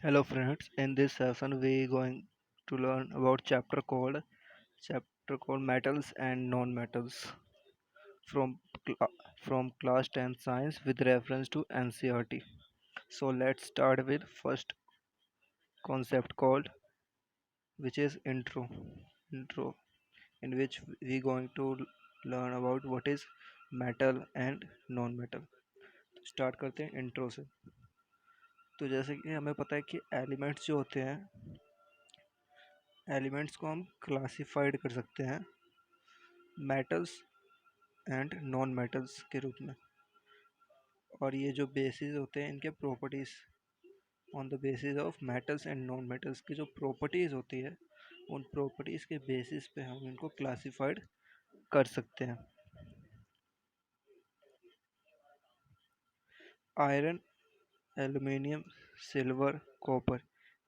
Hello friends, in this session we going to learn about chapter called metals and non-metals from from class 10 science with reference to NCERT. So let's start with first concept called which is intro in which we going to learn about what is metal and non-metal. Start करते हैं intro से। तो जैसे कि हमें पता है कि एलिमेंट्स जो होते हैं एलिमेंट्स को हम क्लासिफाइड कर सकते हैं मेटल्स एंड नॉन मेटल्स के रूप में। और ये जो बेसिस होते हैं इनके properties on the basis of metals and non metals की जो प्रॉपर्टीज़ होती है उन प्रॉपर्टीज़ के बेसिस पे हम इनको क्लासिफाइड कर सकते हैं। आयरन, एल्युमिनियम, सिल्वर, कॉपर,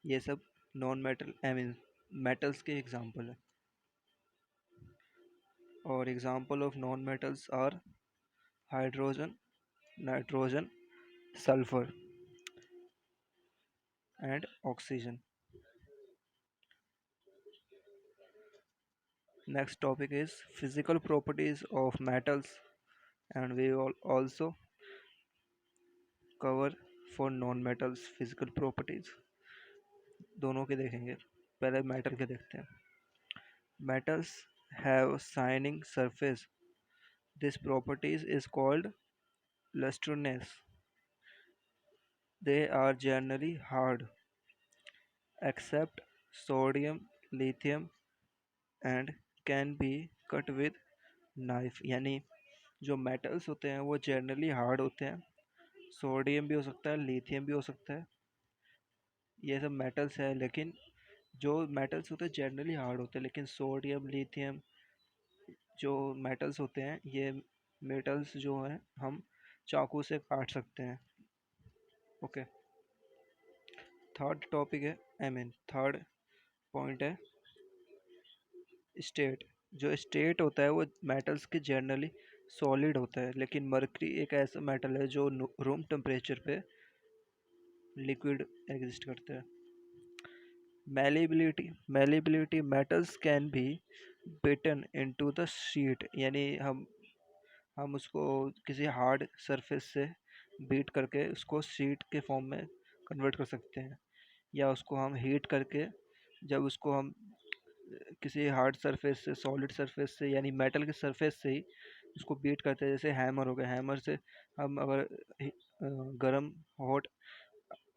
ये सब non metal I mean metals के एग्जांपल है। और example of non metals are hydrogen, nitrogen, sulphur and oxygen. Next topic is physical properties of metals, and we will also cover for non-metals physical properties। दोनों के देखेंगे, पहले metal के देखते हैं। Metals have shining surface. This properties is called lustriness. They are generally hard, except sodium, lithium, and can be cut with knife। यानी जो metals होते हैं वो जनरली हार्ड होते हैं, सोडियम भी हो सकता है, लिथियम भी हो सकता है, ये सब मेटल्स है। लेकिन जो मेटल्स होते हैं जनरली हार्ड होते हैं, लेकिन सोडियम, लिथियम जो मेटल्स होते हैं ये मेटल्स जो हैं हम चाकू से काट सकते हैं। ओके, थर्ड टॉपिक है थर्ड पॉइंट है स्टेट। जो स्टेट होता है वो मेटल्स के जनरली सॉलिड होता है, लेकिन मरकरी एक ऐसा मेटल है जो रूम टेम्परेचर पे लिक्विड एग्जिस्ट करता है। Malleability metals can be beaten into the sheet, यानी हम उसको किसी हार्ड सरफेस से बीट करके उसको शीट के फॉर्म में कन्वर्ट कर सकते हैं, या उसको हम हीट करके जब उसको हम किसी हार्ड सरफेस से सॉलिड सरफेस से यानी मेटल के सरफेस से ही उसको बीट करते हैं। जैसे हैमर हो गया, हैमर से हम अगर गरम हॉट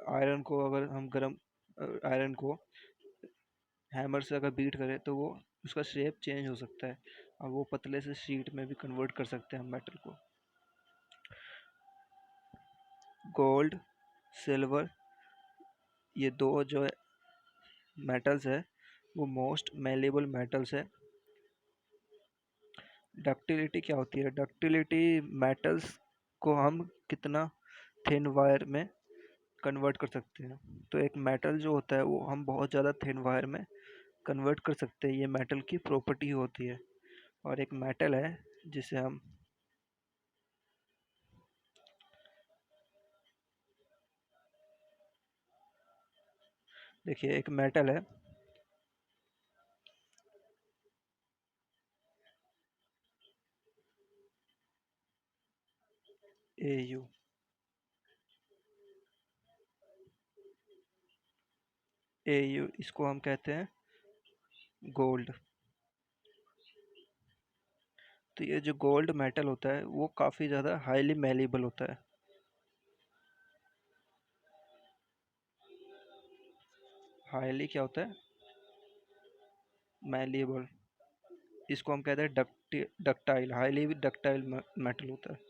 आयरन को अगर हम गरम आयरन को हैमर से अगर बीट करें तो वो उसका शेप चेंज हो सकता है और वो पतले से शीट में भी कन्वर्ट कर सकते हैं हम मेटल को। गोल्ड, सिल्वर, ये दो जो मेटल्स है वो मोस्ट मेलेबल मेटल्स है। डक्टिलिटी क्या होती है? डक्टिलिटी मेटल्स को हम कितना थिन वायर में कन्वर्ट कर सकते हैं। तो एक मेटल जो होता है वो हम बहुत ज़्यादा थिन वायर में कन्वर्ट कर सकते हैं, ये मेटल की प्रॉपर्टी होती है। और एक मेटल है जिसे हम देखिए, एक मेटल है AU। AU इसको हम कहते हैं गोल्ड। तो ये जो गोल्ड मेटल होता है वो काफ़ी ज़्यादा हाईली मेलेबल होता है। हाईली क्या होता है? मेलेबल। इसको हम कहते हैं डक्टाइल, हाईली डक्टाइल मेटल होता है।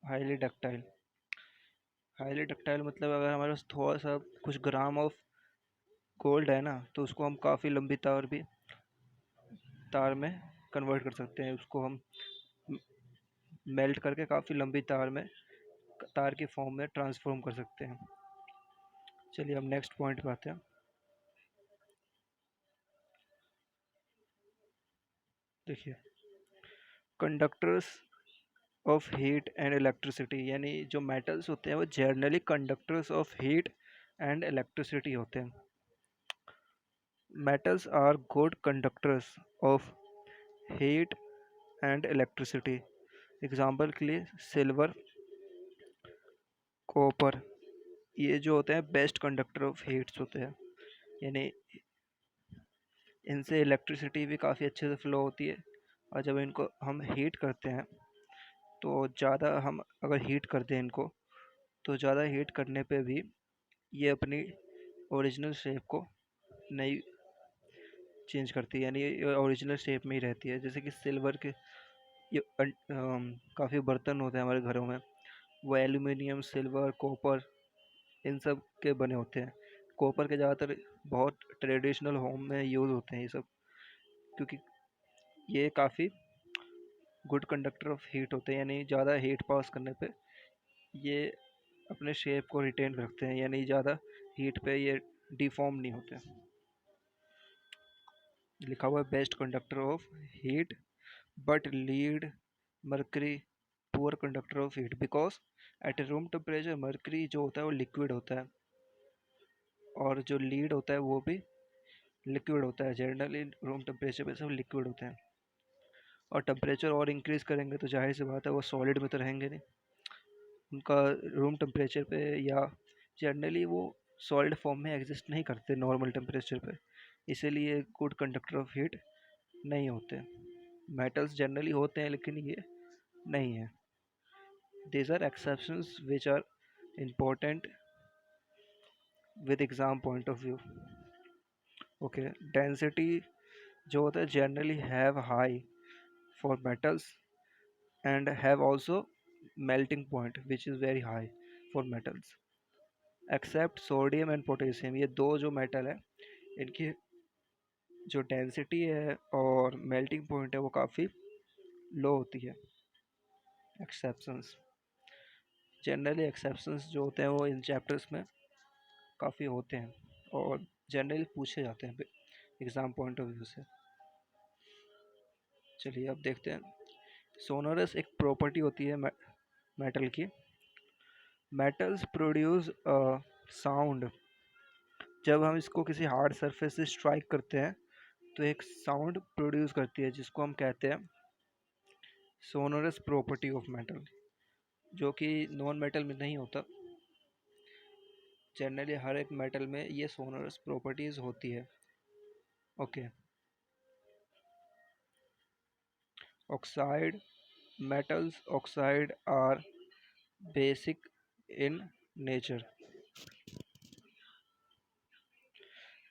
हाईली डक्टाइल, हाईली डक्टाइल मतलब अगर हमारे पास थोड़ा सा कुछ ग्राम ऑफ गोल्ड है ना तो उसको हम काफ़ी लंबी तार में कन्वर्ट कर सकते हैं। उसको हम मेल्ट करके काफ़ी लंबी तार की फॉर्म में ट्रांसफॉर्म कर सकते हैं। चलिए हम नेक्स्ट पॉइंट पे आते हैं। देखिए, conductors of heat and electricity, यानी जो मेटल्स होते हैं वो generally conductors of heat and electricity होते हैं। Metals are good conductors of heat and electricity. Example के लिए सिल्वर, कॉपर, ये जो होते हैं बेस्ट कंडक्टर ऑफ हीट्स होते हैं, यानी इनसे इलेक्ट्रिसिटी भी काफ़ी अच्छे से फ्लो होती है। और जब इनको हम हीट करते हैं तो ज़्यादा हम अगर हीट करते हैं इनको, तो ज़्यादा हीट करने पे भी ये अपनी ओरिजिनल शेप को नहीं चेंज करती, यानी ये ओरिजिनल शेप में ही रहती है। जैसे कि सिल्वर के ये काफ़ी बर्तन होते हैं हमारे घरों में, वो एल्यूमिनियम, सिल्वर, कॉपर, इन सब के बने होते हैं। कॉपर के ज़्यादातर बहुत ट्रेडिशनल होम में यूज़ होते हैं ये सब, क्योंकि ये काफ़ी गुड कंडक्टर ऑफ हीट होते हैं, यानी ज़्यादा हीट पास करने पे ये अपने शेप को रिटेन रखते हैं, यानी ज़्यादा हीट पे ये डिफॉर्म नहीं होते। लिखा हुआ है best conductor of heat but lead mercury poor conductor of heat, because at room temperature mercury जो होता है वो लिक्विड होता है, और जो लीड होता है वो भी लिक्विड होता है। जनरली रूम टेम्परेचर पे सब लिक्विड होते हैं, और टेम्परेचर और इंक्रीज करेंगे तो जाहिर सी बात है वो सॉलिड में तो रहेंगे नहीं, उनका रूम टेम्परेचर पे या जनरली वो सॉलिड फॉर्म में एग्जिस्ट नहीं करते नॉर्मल टेम्परेचर पे, इसीलिए गुड कंडक्टर ऑफ हीट नहीं होते। मेटल्स जनरली होते हैं लेकिन ये नहीं है। These are exceptions which are important with exam point of view. Okay, density जो होता है generally have high for metals and have also melting point which is very high for metals, except sodium and potassium, ये दो जो metal है इनकी जो density है और मेल्टिंग पॉइंट है वो काफ़ी लो होती है। एक्सेप्शंस, जनरली एक्सेप्शंस जो होते हैं वो इन चैप्टर्स में काफ़ी होते हैं और जनरली पूछे जाते हैं एग्ज़ाम पॉइंट ऑफ व्यू से। चलिए अब देखते हैं। सोनोरस एक प्रॉपर्टी होती है मेटल की। मेटल्स प्रोड्यूस साउंड, जब हम इसको किसी हार्ड सरफेस से स्ट्राइक करते हैं तो एक साउंड प्रोड्यूस करती है जिसको हम कहते हैं सोनोरस प्रॉपर्टी ऑफ मेटल, जो कि नॉन मेटल में नहीं होता। जनरली हर एक मेटल में ये सोनोरस प्रॉपर्टीज होती है। Okay, oxide, metals oxide are basic in nature।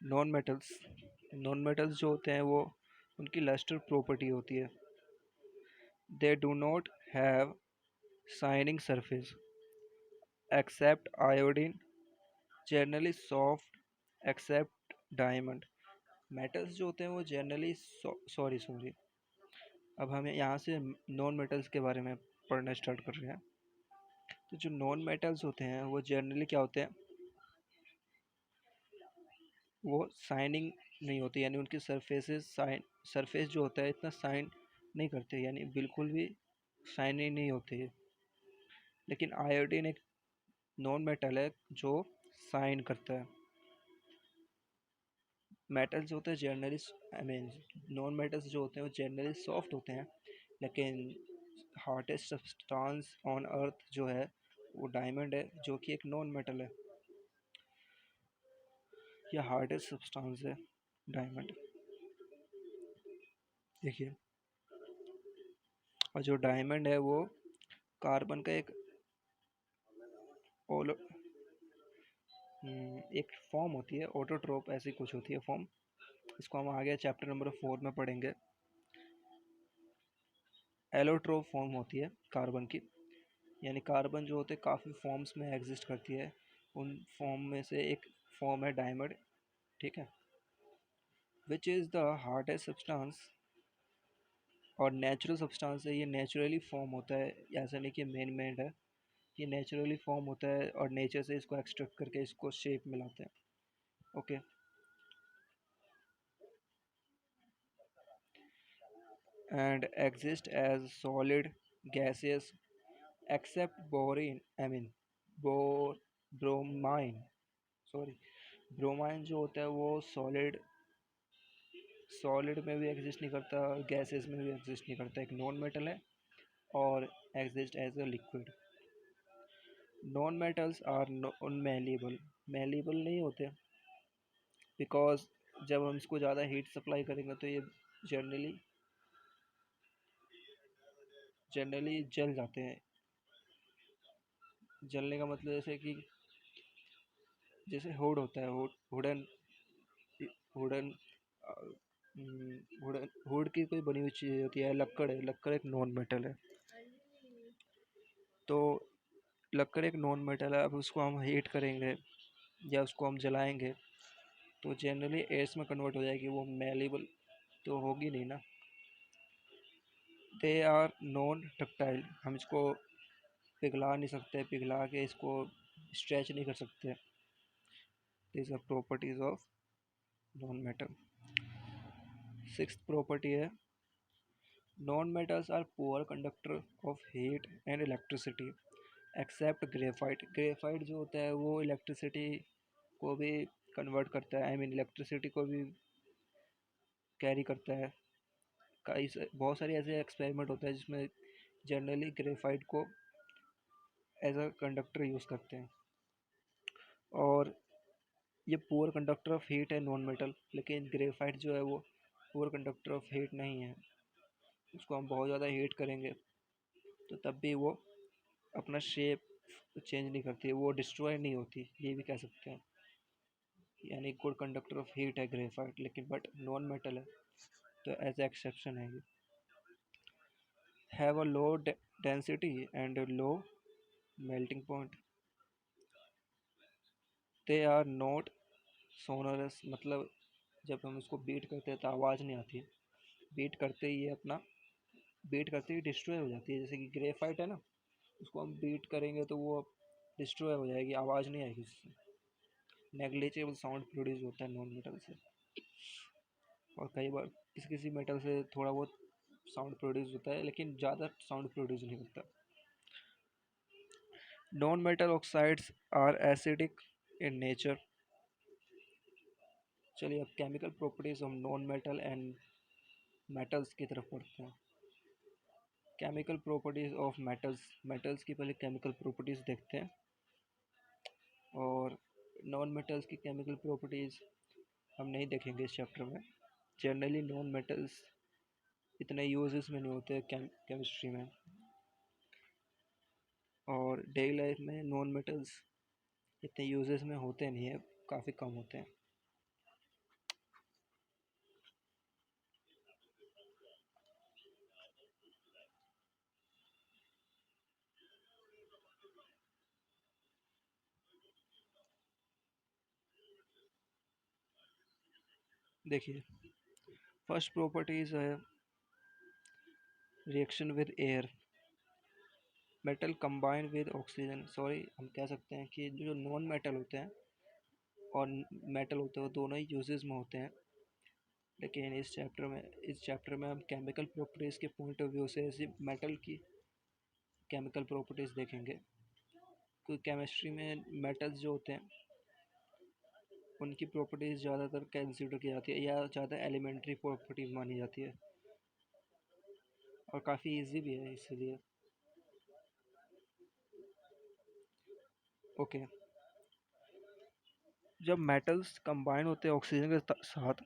Non metals जो होते हैं वो उनकी लस्टर प्रॉपर्टी होती है। They do not have shining surface except iodine, generally soft except diamond. Metals जो होते हैं वो जनरली सॉरी सॉरी अब हमें यहाँ से नॉन मेटल्स के बारे में पढ़ना स्टार्ट कर रहे हैं। तो जो नॉन मेटल्स होते हैं वो जनरली क्या होते हैं, वो शाइनिंग नहीं होती, यानी उनकी सरफेस जो होता है इतना शाइन नहीं करते, यानी बिल्कुल भी शाइनी नहीं होती है। लेकिन आयोडीन एक नॉन मेटल है जो शाइन करता है। मेटल्स होते हैं generally, I mean non metals जो होते हैं वो जनरली सॉफ्ट होते हैं, लेकिन हार्डेस्ट सब्सटेंस ऑन अर्थ जो है वो डायमंड है, जो कि एक नॉन मेटल है। या हार्डेस्ट सब्सटेंस है डायमंड, देखिए। और जो डायमंड है वो कार्बन का एक ओलो एक फॉर्म होती है, ऑटोट्रोप ऐसी कुछ होती है फॉर्म, इसको हम आगे चैप्टर नंबर 4 में पढ़ेंगे। एलोट्रोप फॉर्म होती है कार्बन की, यानी कार्बन जो होते हैं काफ़ी फॉर्म्स में एग्जिस्ट करती है, उन फॉर्म में से एक फॉर्म है डायमंड, ठीक है, which is the hardest substance और नेचुरल सब्सटेंस है। ये नेचुरली फॉर्म होता है, ऐसा नहीं कि मेन मेड है, ये नेचुरली फॉर्म होता है और नेचर से इसको एक्सट्रैक्ट करके इसको शेप में लाते हैं। Okay, and exist as solid, gaseous except boron I mean बोर ब्रोमाइन, सॉरी, ब्रोमाइन जो होता है वो सॉलिड सॉलिड में भी एग्जिस्ट नहीं करता, गैसेस में भी एग्जिस्ट नहीं करता, एक नॉन मेटल है और exist as a liquid. Non metals are malleable, malleable नहीं होते बिकॉज जब हम इसको ज़्यादा हीट सप्लाई करेंगे तो ये जनरली जनरली जल जाते हैं। जलने का मतलब जैसे कि जैसे हुड होता है, वुडन वुडन वुडन वुड की कोई बनी हुई चीज़ होती है, लक्कड़ है, लक्कड़ एक नॉन मेटल है। तो लक्कड़ एक नॉन मेटल है, अब उसको हम हीट करेंगे या उसको हम जलाएंगे तो जनरली एयर्स में कन्वर्ट हो जाएगी, वो मेलेबल तो होगी नहीं ना। दे आर नॉन डक्टाइल, हम इसको पिघला नहीं सकते, पिघला के इसको स्ट्रेच नहीं कर सकते। This are properties of non metal. Sixth property है non metals are poor conductor of heat and electricity except graphite. Graphite जो होता है वो इलेक्ट्रिसिटी को भी कन्वर्ट करता है, आई मीन इलेक्ट्रिसिटी को भी कैरी करता है। बहुत सारे ऐसे एक्सपेरिमेंट होते हैं जिसमें जनरली ग्रेफाइट को एज अ कंडक्टर यूज़ करते हैं। और ये पुअर कंडक्टर ऑफ हीट है नॉन मेटल, लेकिन ग्रेफाइट जो है वो पुअर कंडक्टर ऑफ हीट नहीं है। उसको हम बहुत ज़्यादा हीट करेंगे तो तब भी वो अपना शेप चेंज नहीं करती, वो डिस्ट्रॉय नहीं होती, ये भी कह सकते हैं। यानी गुड कंडक्टर ऑफ हीट है ग्रेफाइट, लेकिन बट नॉन मेटल है तो एज एक्सेप्शन है ये। Have a low density and low melting point. They are not sonorous, मतलब जब हम उसको बीट करते हैं तो आवाज़ नहीं आती, बीट करते ही ये अपना बीट करते ही डिस्ट्रॉय हो जाती है। जैसे कि ग्रेफाइट है ना, उसको हम बीट करेंगे तो वो डिस्ट्रॉय हो जाएगी, आवाज़ नहीं आएगी उससे। नेग्लिजिबल साउंड प्रोड्यूस होता है नॉन मेटल से, और कई बार किसी किसी मेटल से थोड़ा बहुत साउंड प्रोड्यूस होता है लेकिन ज़्यादा साउंड प्रोड्यूस नहीं होता। Non metal oxides are acidic in nature. चलिए अब केमिकल प्रॉपर्टीज हम नॉन मेटल एंड मेटल्स की तरफ पढ़ते हैं। Chemical properties of metals, metals की पहले केमिकल प्रॉपर्टीज देखते हैं। और नॉन मेटल्स की केमिकल प्रॉपर्टीज हम नहीं देखेंगे इस चैप्टर में। जनरली नॉन मेटल्स इतने यूजेस में नहीं होते केमिस्ट्री में, और डेली लाइफ में नॉन मेटल्स इतने यूजेस में होते नहीं है, काफ़ी कम होते हैं। देखिए फर्स्ट प्रॉपर्टीज है reaction with air. Metal combine with oxygen, sorry हम कह सकते हैं कि जो नॉन मेटल होते हैं और मेटल होते हैं वो दोनों ही यूजेस में होते हैं। लेकिन इस चैप्टर में हम केमिकल प्रॉपर्टीज़ के पॉइंट ऑफ व्यू से सिर्फ मेटल की केमिकल प्रॉपर्टीज़ देखेंगे, क्योंकि केमिस्ट्री में मेटल्स जो होते हैं उनकी प्रॉपर्टीज़ ज़्यादातर कंसिडर की जाती है या ज़्यादा एलिमेंट्री प्रॉपर्टीज़ मानी जाती है, और काफ़ी इजी भी है इसलिए। ओके, जब मेटल्स कंबाइन होते हैं ऑक्सीजन के साथ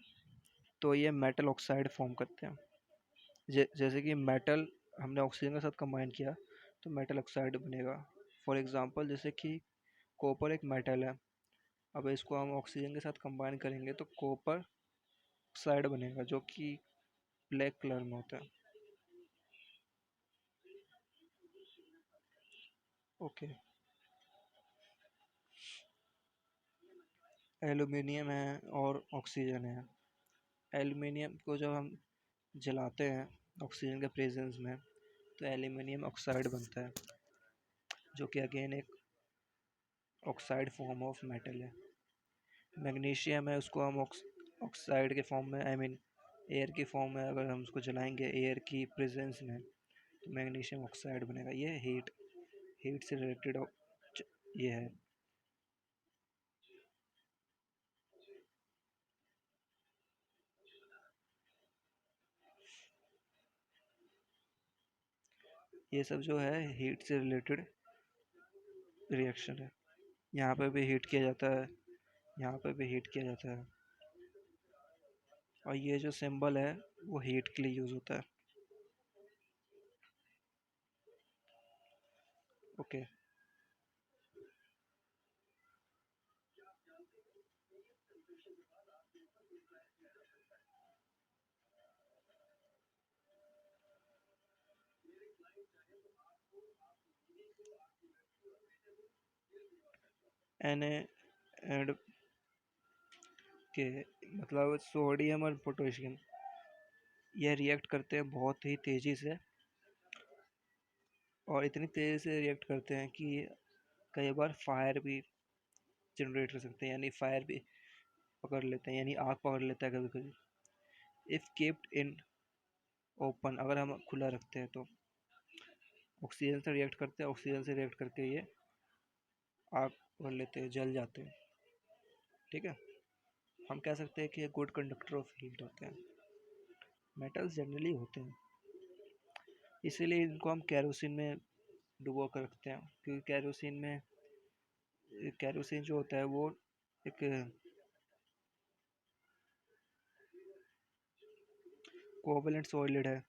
तो ये मेटल ऑक्साइड फॉर्म करते हैं। जैसे कि मेटल हमने ऑक्सीजन के साथ कंबाइन किया तो मेटल ऑक्साइड बनेगा। फॉर एग्जांपल जैसे कि कॉपर एक मेटल है, अब इसको हम ऑक्सीजन के साथ कंबाइन करेंगे तो कॉपर ऑक्साइड बनेगा जो कि ब्लैक कलर में होता है। ओके, एल्यूमिनियम है और ऑक्सीजन है। एल्यूमिनियम को जब हम जलाते हैं ऑक्सीजन के प्रेजेंस में तो एल्यूमिनियम ऑक्साइड बनता है, जो कि अगेन एक ऑक्साइड फॉर्म ऑफ मेटल है। मैग्नीशियम है, उसको हम ऑक्साइड के फॉर्म में, आई मीन एयर की फॉर्म में अगर हम उसको जलाएंगे एयर की प्रेजेंस में तो मैग्नीशियम ऑक्साइड बनेगा। ये हीट हीट से रिलेटेड ये है। ये सब जो है हीट से रिलेटेड रिएक्शन है। यहाँ पे भी हीट किया जाता है, यहाँ पे भी हीट किया जाता है, और ये जो सिंबल है वो हीट के लिए यूज होता है। ओके। एन एंड के मतलब सोडियम और पोटेशियम ये रिएक्ट करते हैं बहुत ही तेजी से, और इतनी तेजी से रिएक्ट करते हैं कि कई बार फायर भी जनरेट कर सकते हैं, यानी फायर भी पकड़ लेते हैं, यानी आग पकड़ लेता है कभी कभी। इफ कीप्ड इन ओपन, अगर हम खुला रखते हैं तो ऑक्सीजन से रिएक्ट करते हैं, ऑक्सीजन से रिएक्ट करके ये आग पकड़ लेते हैं, जल जाते हैं। ठीक है। हम कह सकते हैं कि ये गुड कंडक्टर ऑफ हीट होते हैं, मेटल्स जनरली होते हैं। इसीलिए इनको हम कैरोसिन में डुबो कर रखते हैं, क्योंकि कैरोसिन जो होता है वो एक कोवलेंट सॉलिड है।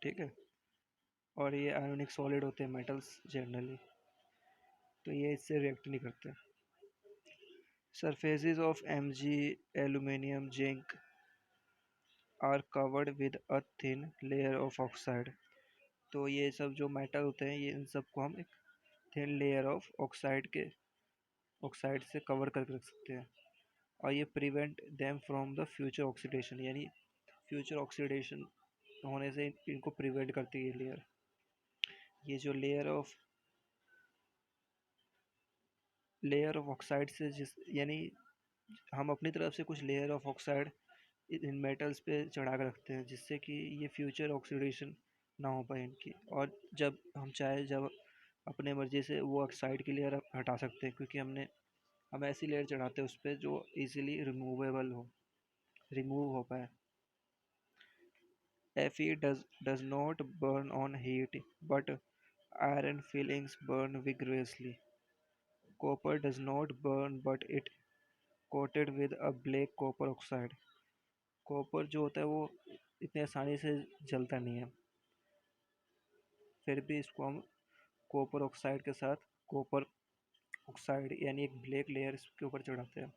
ठीक है। और ये आयोनिक सॉलिड होते हैं मेटल्स जनरली, तो ये इससे रिएक्ट नहीं करते। Surfaces of Mg, aluminium, zinc are covered with a thin layer of oxide. तो ये सब जो मेटल होते हैं, ये इन सबको हम एक थिन लेयर ऑफ ऑक्साइड से कवर करके रख सकते हैं, और ये prevent them from the future oxidation, यानी फ्यूचर ऑक्सीडेशन होने से इनको प्रिवेंट करती है ये लेयर। ये जो लेयर ऑफ ऑक्साइड से जिस यानी हम अपनी तरफ से कुछ layer of oxide in metals पे चढ़ा कर रखते हैं, जिससे कि ये फ्यूचर ऑक्सीडेशन ना हो पाए इनकी, और जब हम चाहे जब अपने मर्जी से वो ऑक्साइड की लेयर हटा सकते हैं, क्योंकि हम ऐसी लेयर चढ़ाते हैं उस पर जो इजीली रिमूव हो पाए। Fe does not burn on heat, but iron fillings burn vigorously. Copper does not burn, but it coated with a black copper oxide. Copper जो होता है वो इतनी आसानी से जलता नहीं है, फिर भी इसको हम कॉपर ऑक्साइड के साथ कॉपर ऑक्साइड यानी एक ब्लैक लेयर इसके ऊपर चढ़ाते हैं,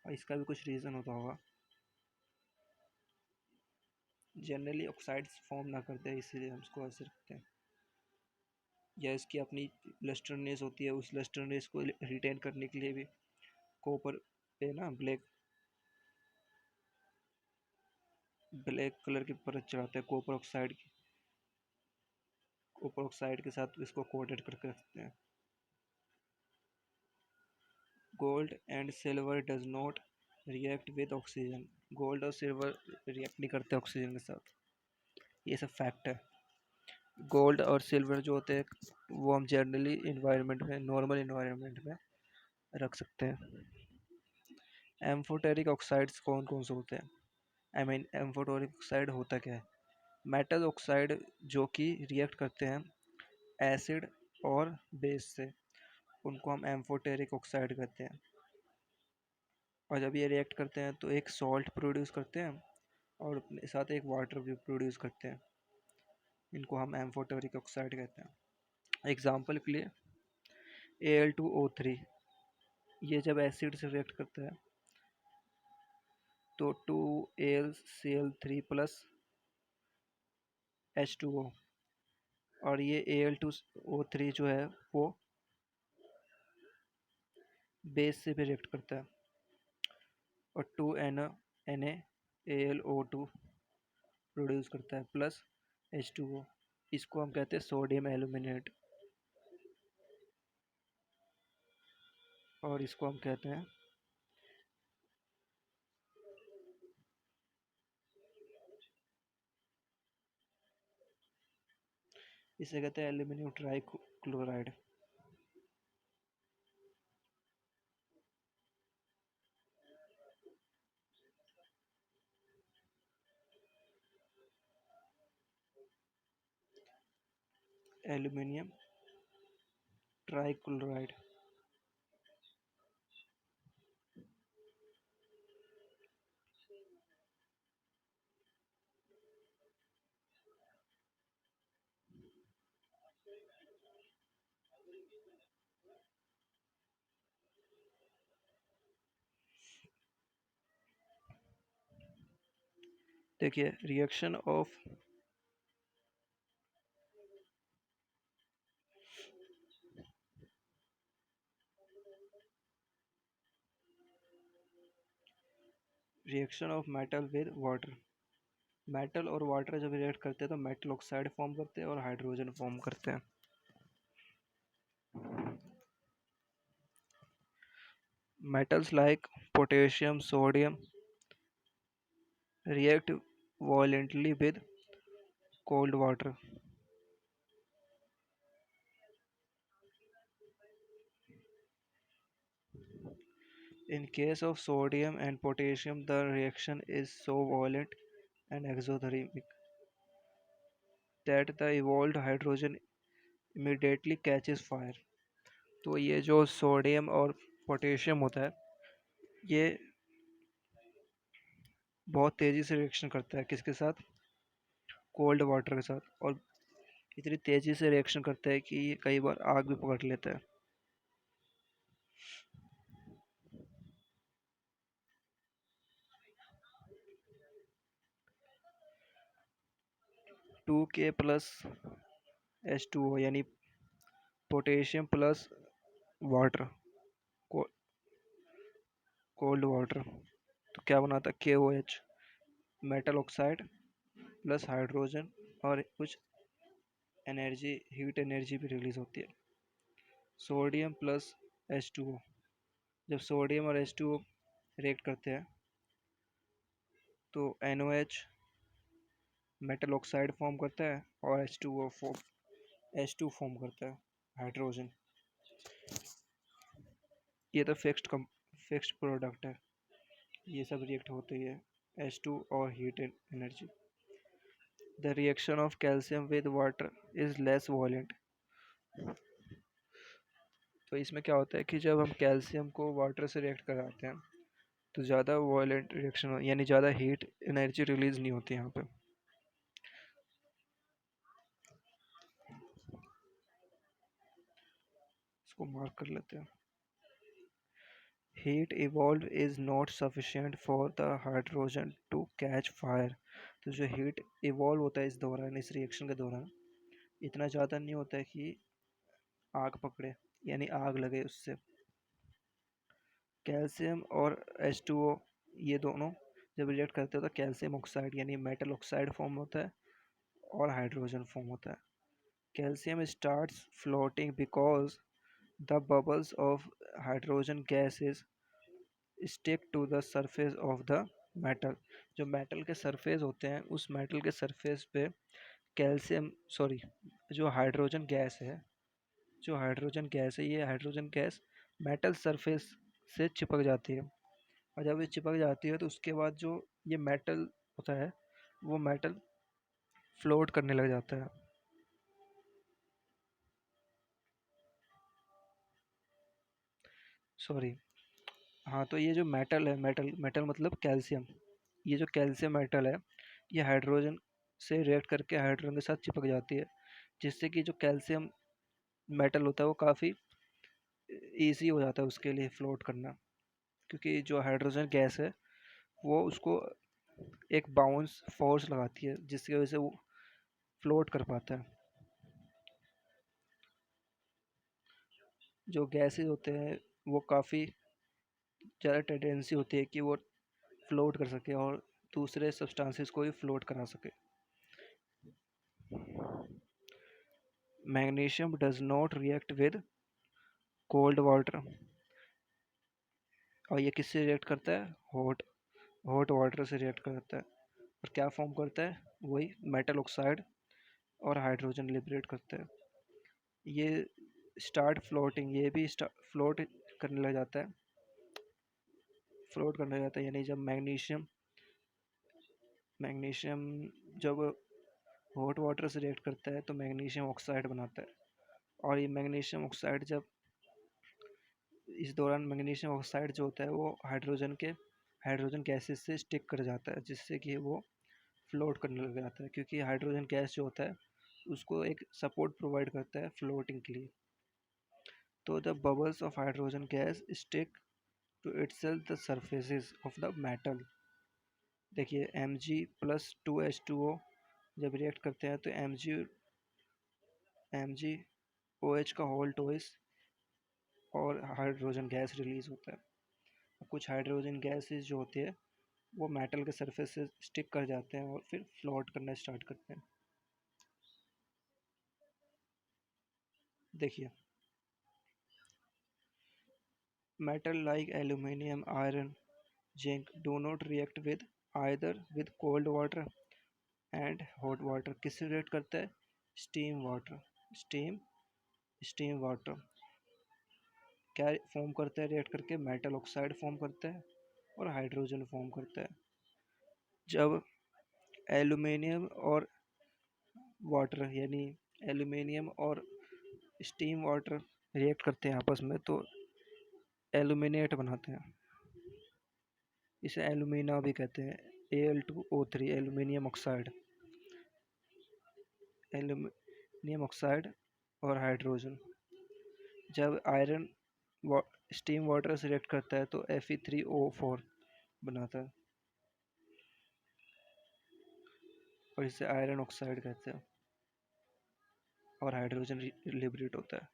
और इसका भी कुछ रीज़न होता होगा। जनरली ऑक्साइड्स फॉर्म ना करते हैं, इसीलिए हम इसको ऐसे रखते हैं, या इसकी अपनी लस्टरनेस होती है, उस लस्टरनेस को रिटेन करने के लिए भी कॉपर पे ना ब्लैक कलर की परत चढ़ाते हैं कॉपर ऑक्साइड के साथ इसको कोटेड करके रखते हैं। Gold and silver does not react with oxygen. Gold और सिल्वर रिएक्ट नहीं करते ऑक्सीजन के साथ, ये सब फैक्ट है। गोल्ड और सिल्वर जो होते हैं वो हम जनरली इन्वायरमेंट में, नॉर्मल इन्वायरमेंट में रख सकते हैं। एम्फोटेरिक ऑक्साइड्स कौन कौन से होते हैं? एम्फोटेरिक ऑक्साइड होता क्या है? मेटल ऑक्साइड जो कि रिएक्ट करते हैं एसिड और बेस से, उनको हम एम्फोटेरिक ऑक्साइड कहते हैं। और जब ये रिएक्ट करते हैं तो एक सॉल्ट प्रोड्यूस करते हैं, और अपने साथ एक वाटर भी प्रोड्यूस करते हैं, इनको हम एम्फोटेरिक ऑक्साइड कहते हैं। एग्जाम्पल के लिए Al2O3, ये जब एसिड से रिएक्ट करता है तो 2AlCl3 प्लस H2O, और ये Al2O3 जो है वो बेस से भी रिएक्ट करता है, और 2NaAlO2 प्रोड्यूस करता है प्लस H2O। इसको हम कहते हैं सोडियम एल्यूमिनेट, और इसको हम कहते हैं इसे कहते हैं एल्यूमिनियम ट्राइक्लोराइड। Aluminium trichloride. देखिए reaction of metal with water. Metal और वाटर जब रिएक्ट करते हैं तो मेटल ऑक्साइड फॉर्म करते हैं और हाइड्रोजन फॉर्म करते हैं। Metals like potassium, sodium react violently with cold water. In case of sodium and potassium, the reaction is so violent and exothermic that the evolved hydrogen immediately catches fire. तो ये जो sodium और potassium होता है, ये बहुत तेज़ी से रिएक्शन करता है किसके साथ? कोल्ड वाटर के साथ। और इतनी तेज़ी से रिएक्शन करता है कि ये कई बार आग भी पकड़ लेता है। 2K प्लस H2O यानी potassium plus water, cold water, तो क्या बनाता है? KOH, metal oxide plus hydrogen, और कुछ एनर्जी, हीट एनर्जी भी रिलीज होती है। सोडियम प्लस H2O, जब सोडियम और H2O रिएक्ट करते हैं तो NOH मेटल ऑक्साइड फॉर्म करता है और H2 फॉर्म करता है, हाइड्रोजन। ये तो फिक्स्ड प्रोडक्ट है, ये सब रिएक्ट होते ही है, H2 और heat energy. The reaction of calcium with water is less वॉलेंट। तो इसमें क्या होता है कि जब हम कैल्शियम को वाटर से रिएक्ट कराते हैं तो ज़्यादा वॉयलेंट रिएक्शन यानी ज़्यादा हीट एनर्जी रिलीज नहीं होती यहाँ पे। इसको मार्क कर लेते हैं। Heat evolve is not sufficient for the hydrogen to catch fire. तो जो हीट इवॉल्व होता है इस दौरान, इस रिएक्शन के दौरान, इतना ज़्यादा नहीं होता है कि आग पकड़े यानी आग लगे उससे। कैल्शियम और H2O ये दोनों जब रिएक्ट करते हैं तो कैल्शियम ऑक्साइड यानी मेटल ऑक्साइड फॉर्म होता है और हाइड्रोजन फॉर्म होता है। Calcium starts floating because the bubbles of hydrogen gases stick to the surface of the metal. जो मेटल के सरफेस होते हैं उस मेटल के सरफेस पे कैल्शियम सॉरी जो हाइड्रोजन गैस है जो हाइड्रोजन गैस है ये हाइड्रोजन गैस मेटल सरफेस से चिपक जाती है। और जब ये चिपक जाती है तो उसके बाद जो ये मेटल होता है वो मेटल फ्लोट करने लग जाता है। सॉरी, हाँ, तो ये जो मेटल है, मेटल मेटल मतलब कैल्शियम, ये जो कैल्शियम मेटल है ये हाइड्रोजन से रिएक्ट करके हाइड्रोजन के साथ चिपक जाती है, जिससे कि जो कैल्शियम मेटल होता है वो काफ़ी इजी हो जाता है उसके लिए फ्लोट करना, क्योंकि जो हाइड्रोजन गैस है वो उसको एक बाउंस फोर्स लगाती है जिसकी वजह से वो फ्लोट कर पाता है। जो गैसेस होते हैं वो काफ़ी ज़्यादा टेंडेंसी होती है कि वो फ्लोट कर सके और दूसरे सब्सटेंसेस को भी फ्लोट करा सके। Magnesium does not react with cold water, और ये किससे रिएक्ट करता है? हॉट वाटर से रिएक्ट करता है। और क्या फॉर्म करता है? वही मेटल ऑक्साइड और हाइड्रोजन लिबरेट करता है। ये स्टार्ट फ्लोटिंग, ये भी फ्लोट करने लग जाता है। फ्लोट करने लग जाता है यानी जब मैग्नीशियम मैग्नीशियम जब हॉट वाटर से रिएक्ट करता है तो मैग्नीशियम ऑक्साइड बनाता है। और ये मैग्नीशियम ऑक्साइड जब इस दौरान मैग्नीशियम ऑक्साइड जो होता है वो हाइड्रोजन गैसेस से स्टिक कर जाता है, जिससे कि वो फ्लोट करने लग जाता है, क्योंकि हाइड्रोजन गैस जो होता है उसको एक सपोर्ट प्रोवाइड करता है फ्लोटिंग के लिए। तो the bubbles of hydrogen gas stick to itself the surfaces of the metal। देखिए Mg+2H2O जब रिएक्ट करते हैं तो MgOH का होल टॉइस और हाइड्रोजन गैस रिलीज होता है। कुछ हाइड्रोजन गैसेस जो होते हैं वो मेटल के सरफेस से स्टिक कर जाते हैं और फिर फ्लोट करना स्टार्ट करते हैं। देखिए metal like aluminium, iron, zinc do not react with either with cold water and hot water. किससे रिएक्ट करता है? Steam water. Steam steam water क्या फॉर्म करता है? रिएक्ट करके मेटल ऑक्साइड फॉर्म करता है और हाइड्रोजन फॉर्म करता है। जब एल्यूमिनियम और वाटर यानी एल्यूमिनियम और स्टीम वाटर रिएक्ट करते हैं आपस में तो एल्यूमिनेट बनाते हैं। इसे एल्यूमिना भी कहते हैं। Al2O3 aluminium oxide. Aluminium oxide और हाइड्रोजन। जब आयरन स्टीम वाटर से रिएक्ट करता है तो Fe3O4 बनाता है और इसे आयरन ऑक्साइड कहते हैं और हाइड्रोजन लिबरेट होता है।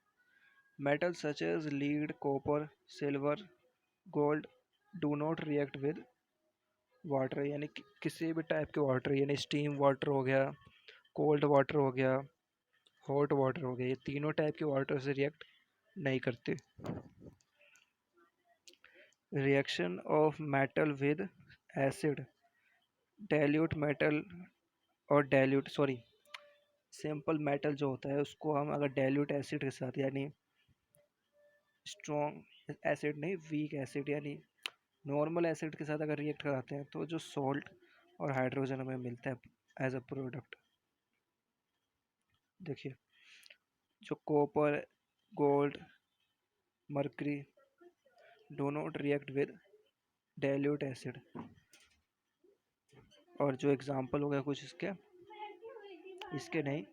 Metal such as lead, copper, silver, gold do not react with water, यानी किसी भी टाइप के वाटर, यानी स्टीम वाटर हो गया, कोल्ड वाटर हो गया, हॉट वाटर हो गया, ये तीनों टाइप के वाटर से रिएक्ट नहीं करते। Reaction of metal with acid, dilute metal और डाइल्यूट सॉरी सिंपल मेटल जो होता है उसको हम अगर डाइल्यूट एसिड के साथ यानी स्ट्रॉन्ग एसिड नहीं, वीक एसिड यानी नॉर्मल एसिड के साथ अगर रिएक्ट कराते हैं तो जो सॉल्ट और हाइड्रोजन हमें मिलता है एज अ प्रोडक्ट। देखिए जो copper, gold, mercury do not react with dilute acid. और जो एग्जांपल हो गया कुछ इसके इसके नहीं,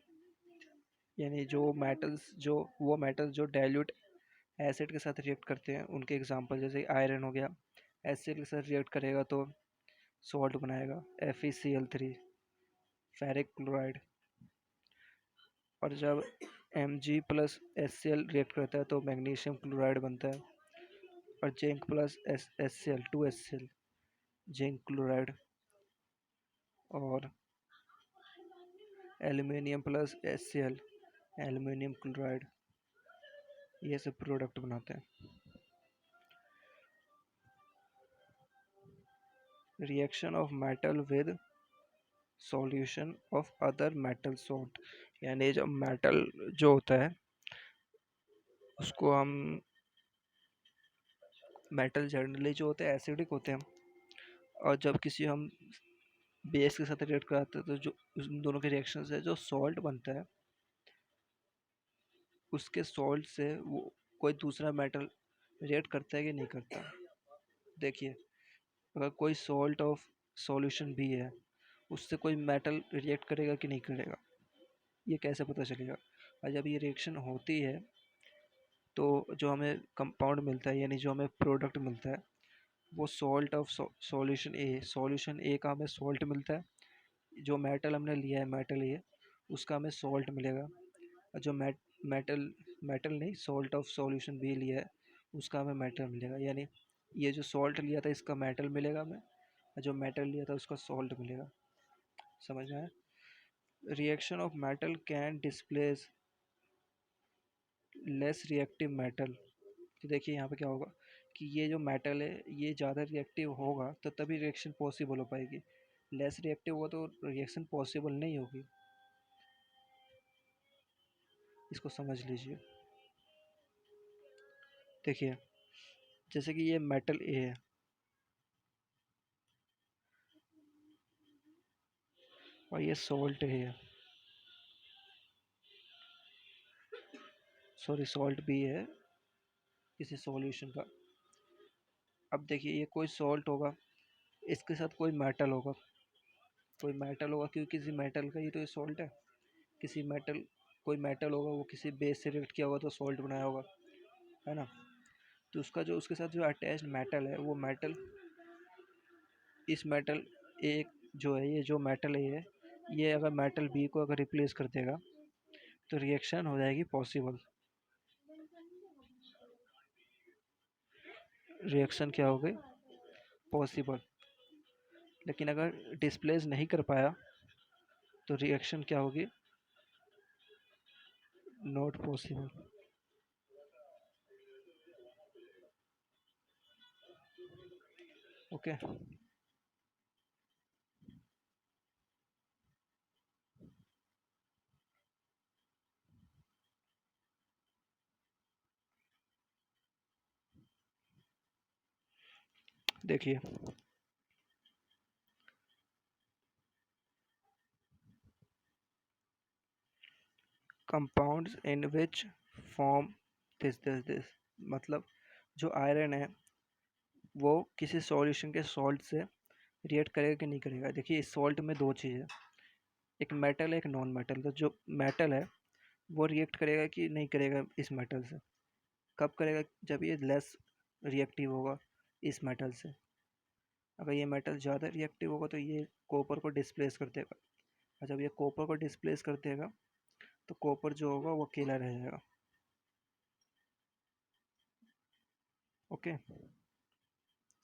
यानी जो मेटल्स जो वो मेटल्स जो डाइल्यूट एसिड के साथ रिएक्ट करते हैं उनके एग्जांपल जैसे आयरन हो गया, एसिड के साथ रिएक्ट करेगा तो सॉल्ट बनाएगा FeCl3, फेरिक क्लोराइड। और जब Mg+HCl रिएक्ट करता है तो मैग्नीशियम क्लोराइड बनता है। और zinc plus HCl 2HCl zinc chloride. और aluminium plus HCl aluminium chloride, ये सब प्रोडक्ट बनाते हैं। Reaction of metal with solution of other metal salt, यानी जब मेटल जो होता है उसको हम मेटल जनरली जो होते हैं एसिडिक होते हैं और जब किसी हम बेस के साथ रिएक्ट कराते हैं तो जो उन दोनों के रिएक्शन से जो सॉल्ट बनता है उसके सॉल्ट से वो कोई दूसरा मेटल रिएक्ट करता है कि नहीं करता। देखिए अगर कोई सॉल्ट ऑफ सॉल्यूशन भी है उससे कोई मेटल रिएक्ट करेगा कि नहीं करेगा, ये कैसे पता चलेगा? और जब ये रिएक्शन होती है तो जो हमें कंपाउंड मिलता है यानी जो हमें प्रोडक्ट मिलता है वो सॉल्ट ऑफ सॉल्यूशन ए का हमें सॉल्ट मिलता है। जो मेटल हमने लिया है मेटल ए उसका हमें सॉल्ट मिलेगा। और जो मेटल मेटल नहीं सॉल्ट ऑफ सॉल्यूशन बी लिया है उसका हमें मेटल मिलेगा। यानी ये जो सॉल्ट लिया था इसका मेटल मिलेगा हमें और जो मेटल लिया था उसका सॉल्ट मिलेगा। समझ में आया? Reaction of metal can displace less reactive metal. तो देखिए यहाँ पे क्या होगा कि ये जो मेटल है ये ज़्यादा रिएक्टिव होगा तो तभी रिएक्शन पॉसिबल हो पाएगी। लेस रिएक्टिव होगा तो रिएक्शन पॉसिबल नहीं होगी। इसको समझ लीजिए। देखिए, जैसे कि ये मेटल ए है और ये सॉल्ट ए है, सॉरी सॉल्ट बी है किसी सॉल्यूशन का। अब देखिए ये कोई सॉल्ट होगा, इसके साथ कोई मेटल होगा, कोई मेटल होगा क्योंकि किसी मेटल का ही तो ये सॉल्ट है। किसी मेटल, कोई मेटल होगा, वो किसी बेस से रिएक्ट किया होगा तो सॉल्ट बनाया होगा, है ना। तो उसका जो उसके साथ जो अटैच्ड मेटल है, वो मेटल, इस मेटल एक जो है, ये जो मेटल है ये अगर मेटल बी को अगर रिप्लेस कर देगा तो रिएक्शन हो जाएगी पॉसिबल। रिएक्शन क्या हो गई? पॉसिबल। लेकिन अगर डिस्प्लेस नहीं कर पाया तो रिएक्शन क्या होगी? Not possible. ओके। देखिए, compounds in which form this मतलब जो आयरन है वो किसी सॉल्यूशन के सॉल्ट से रिएक्ट करेगा कि नहीं करेगा। देखिए इस सॉल्ट में दो चीज़ है, एक मेटल है एक नॉन मेटल। तो जो मेटल है वो रिएक्ट करेगा कि नहीं करेगा इस मेटल से? कब करेगा? जब ये लेस रिएक्टिव होगा इस मेटल से। अगर ये मेटल ज़्यादा रिएक्टिव होगा तो ये कॉपर को डिस्प्लेस कर देगा, और जब ये कॉपर को डिस्प्लेस कर देगा तो कॉपर जो होगा वो अकेला रह जाएगा। ओके,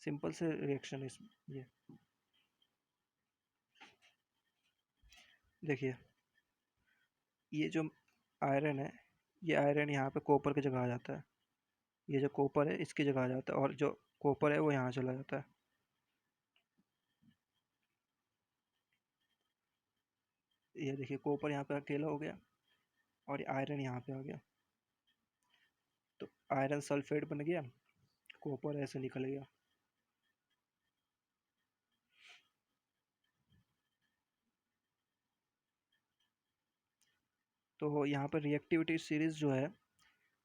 सिंपल से रिएक्शन इस ये। देखिए ये जो आयरन है, ये आयरन यहाँ पे कॉपर की जगह आ जाता है, ये जो कॉपर है इसकी जगह आ जाता है, और जो कॉपर है वो यहाँ चला जाता है। ये देखिए कॉपर यहाँ पे अकेला हो गया और आयरन यहाँ पे आ गया, तो आयरन सल्फेट बन गया, कॉपर ऐसे निकल गया। तो यहाँ पर रिएक्टिविटी सीरीज जो है,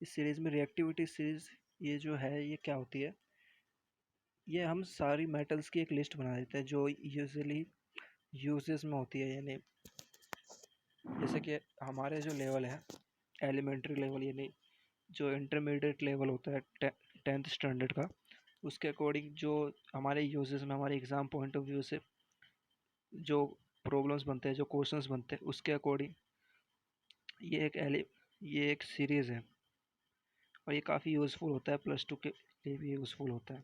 इस सीरीज में रिएक्टिविटी सीरीज ये जो है ये क्या होती है, ये हम सारी मेटल्स की एक लिस्ट बना देते हैं जो यूजुअली यूजेस में होती है। यानी जैसे कि हमारे जो लेवल है एलिमेंट्री लेवल, यानी जो इंटरमीडिएट लेवल होता है 10th स्टैंडर्ड का, उसके अकॉर्डिंग जो हमारे यूजेस में हमारे एग्ज़ाम पॉइंट ऑफ व्यू से जो प्रॉब्लम्स बनते हैं, जो क्वेश्चंस बनते हैं, उसके अकॉर्डिंग ये एक एलि ये एक सीरीज़ है और ये काफ़ी यूज़फुल होता है, +2 के लिए भी यूज़फुल होता है।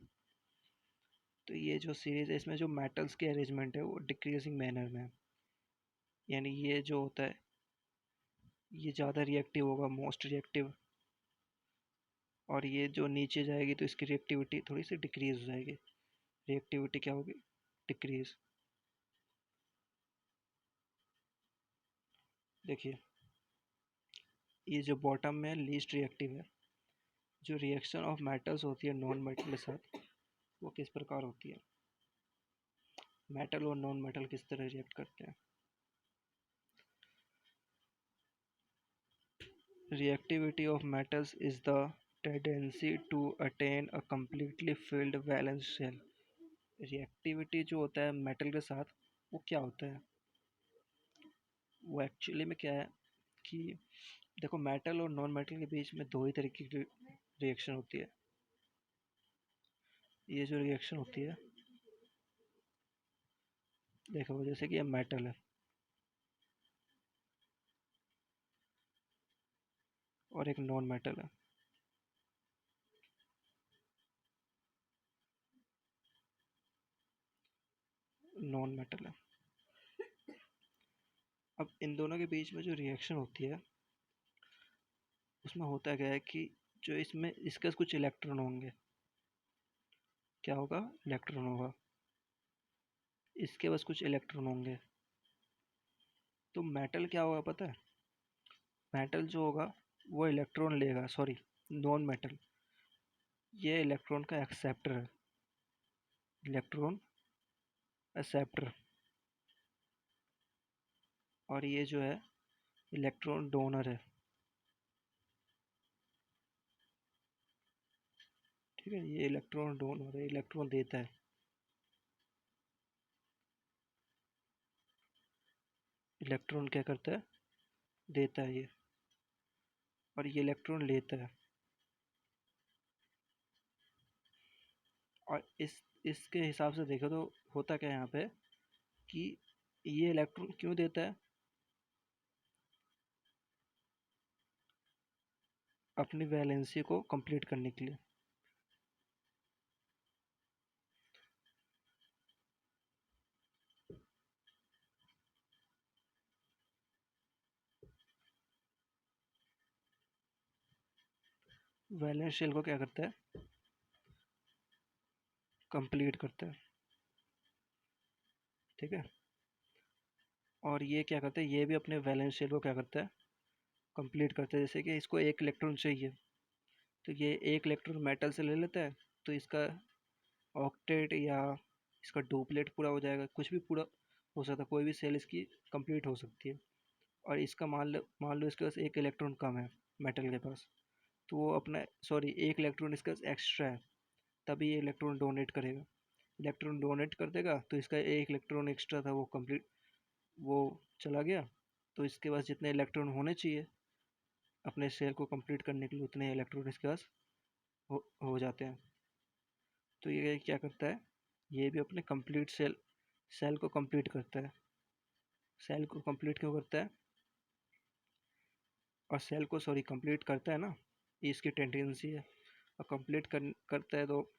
तो ये जो सीरीज़ है इसमें जो मेटल्स के अरेंजमेंट है वो डिक्रीजिंग मैनर में है। यानी ये जो होता है ये ज़्यादा रिएक्टिव होगा, मोस्ट रिएक्टिव, और ये जो नीचे जाएगी तो इसकी रिएक्टिविटी थोड़ी सी डिक्रीज हो जाएगी। रिएक्टिविटी क्या होगी? डिक्रीज। देखिए ये जो बॉटम में लीस्ट रिएक्टिव है, जो रिएक्शन ऑफ मेटल्स होती है नॉन मेटल के साथ वो किस प्रकार होती है? मेटल और नॉन मेटल किस तरह रिएक्ट करते हैं? Reactivity of metals is the tendency to attain a completely filled valence shell. Reactivity जो होता है मेटल के साथ वो क्या होता है? वो एक्चुअली में क्या है कि देखो मेटल और नॉन मेटल के बीच में दो ही तरीके की रिएक्शन होती है। ये जो रिएक्शन होती है, देखो जैसे कि ये मेटल है और एक नॉन मेटल है। नॉन मेटल है। अब इन दोनों के बीच में जो रिएक्शन होती है उसमें होता क्या है कि जो इसमें इसके कुछ इलेक्ट्रॉन होंगे। क्या होगा? इलेक्ट्रॉन होगा, इसके पास कुछ इलेक्ट्रॉन होंगे। तो मेटल क्या होगा पता है? मेटल जो होगा वो इलेक्ट्रॉन लेगा, सॉरी, नॉन मेटल, ये इलेक्ट्रॉन का एक्सेप्टर है, इलेक्ट्रॉन एक्सेप्टर। और ये जो है इलेक्ट्रॉन डोनर है। ठीक है, ये इलेक्ट्रॉन डोनर है, इलेक्ट्रॉन देता है। इलेक्ट्रॉन क्या करता है, देता है ये। और ये इलेक्ट्रॉन लेता है। और इसके हिसाब से देखो तो होता क्या है यहाँ पे कि ये इलेक्ट्रॉन क्यों देता है, अपनी वैलेंसी को कंप्लीट करने के लिए। वैलेंस शेल को क्या करता है, कंप्लीट करता है। ठीक है। और ये क्या करता है, ये भी अपने वैलेंस शेल को क्या करता है, कंप्लीट करता है। जैसे कि इसको एक इलेक्ट्रॉन चाहिए, तो ये एक इलेक्ट्रॉन मेटल से ले लेता है, तो इसका ऑक्टेट या इसका डुप्लेट पूरा हो जाएगा, कुछ भी पूरा हो सकता है, कोई भी सेल इसकी कंप्लीट हो सकती है। और इसका मान लो इसके पास एक इलेक्ट्रॉन कम है मेटल के पास, तो वो अपना, सॉरी, एक इलेक्ट्रॉन इसका एक्स्ट्रा है, तभी ये इलेक्ट्रॉन डोनेट करेगा। इलेक्ट्रॉन डोनेट कर देगा तो इसका एक इलेक्ट्रॉन एक्स्ट्रा था वो कंप्लीट, वो चला गया। तो इसके पास जितने इलेक्ट्रॉन होने चाहिए अपने सेल को कंप्लीट करने के लिए, उतने इलेक्ट्रॉन इसके पास हो जाते हैं। तो ये क्या करता है, ये भी अपने कंप्लीट सेल को कंप्लीट करता है। सेल को कंप्लीट क्यों करता है, और सेल को, सॉरी, कंप्लीट करता है ना, ये इसकी टेंडेंसी है। और कंप्लीट करता है तो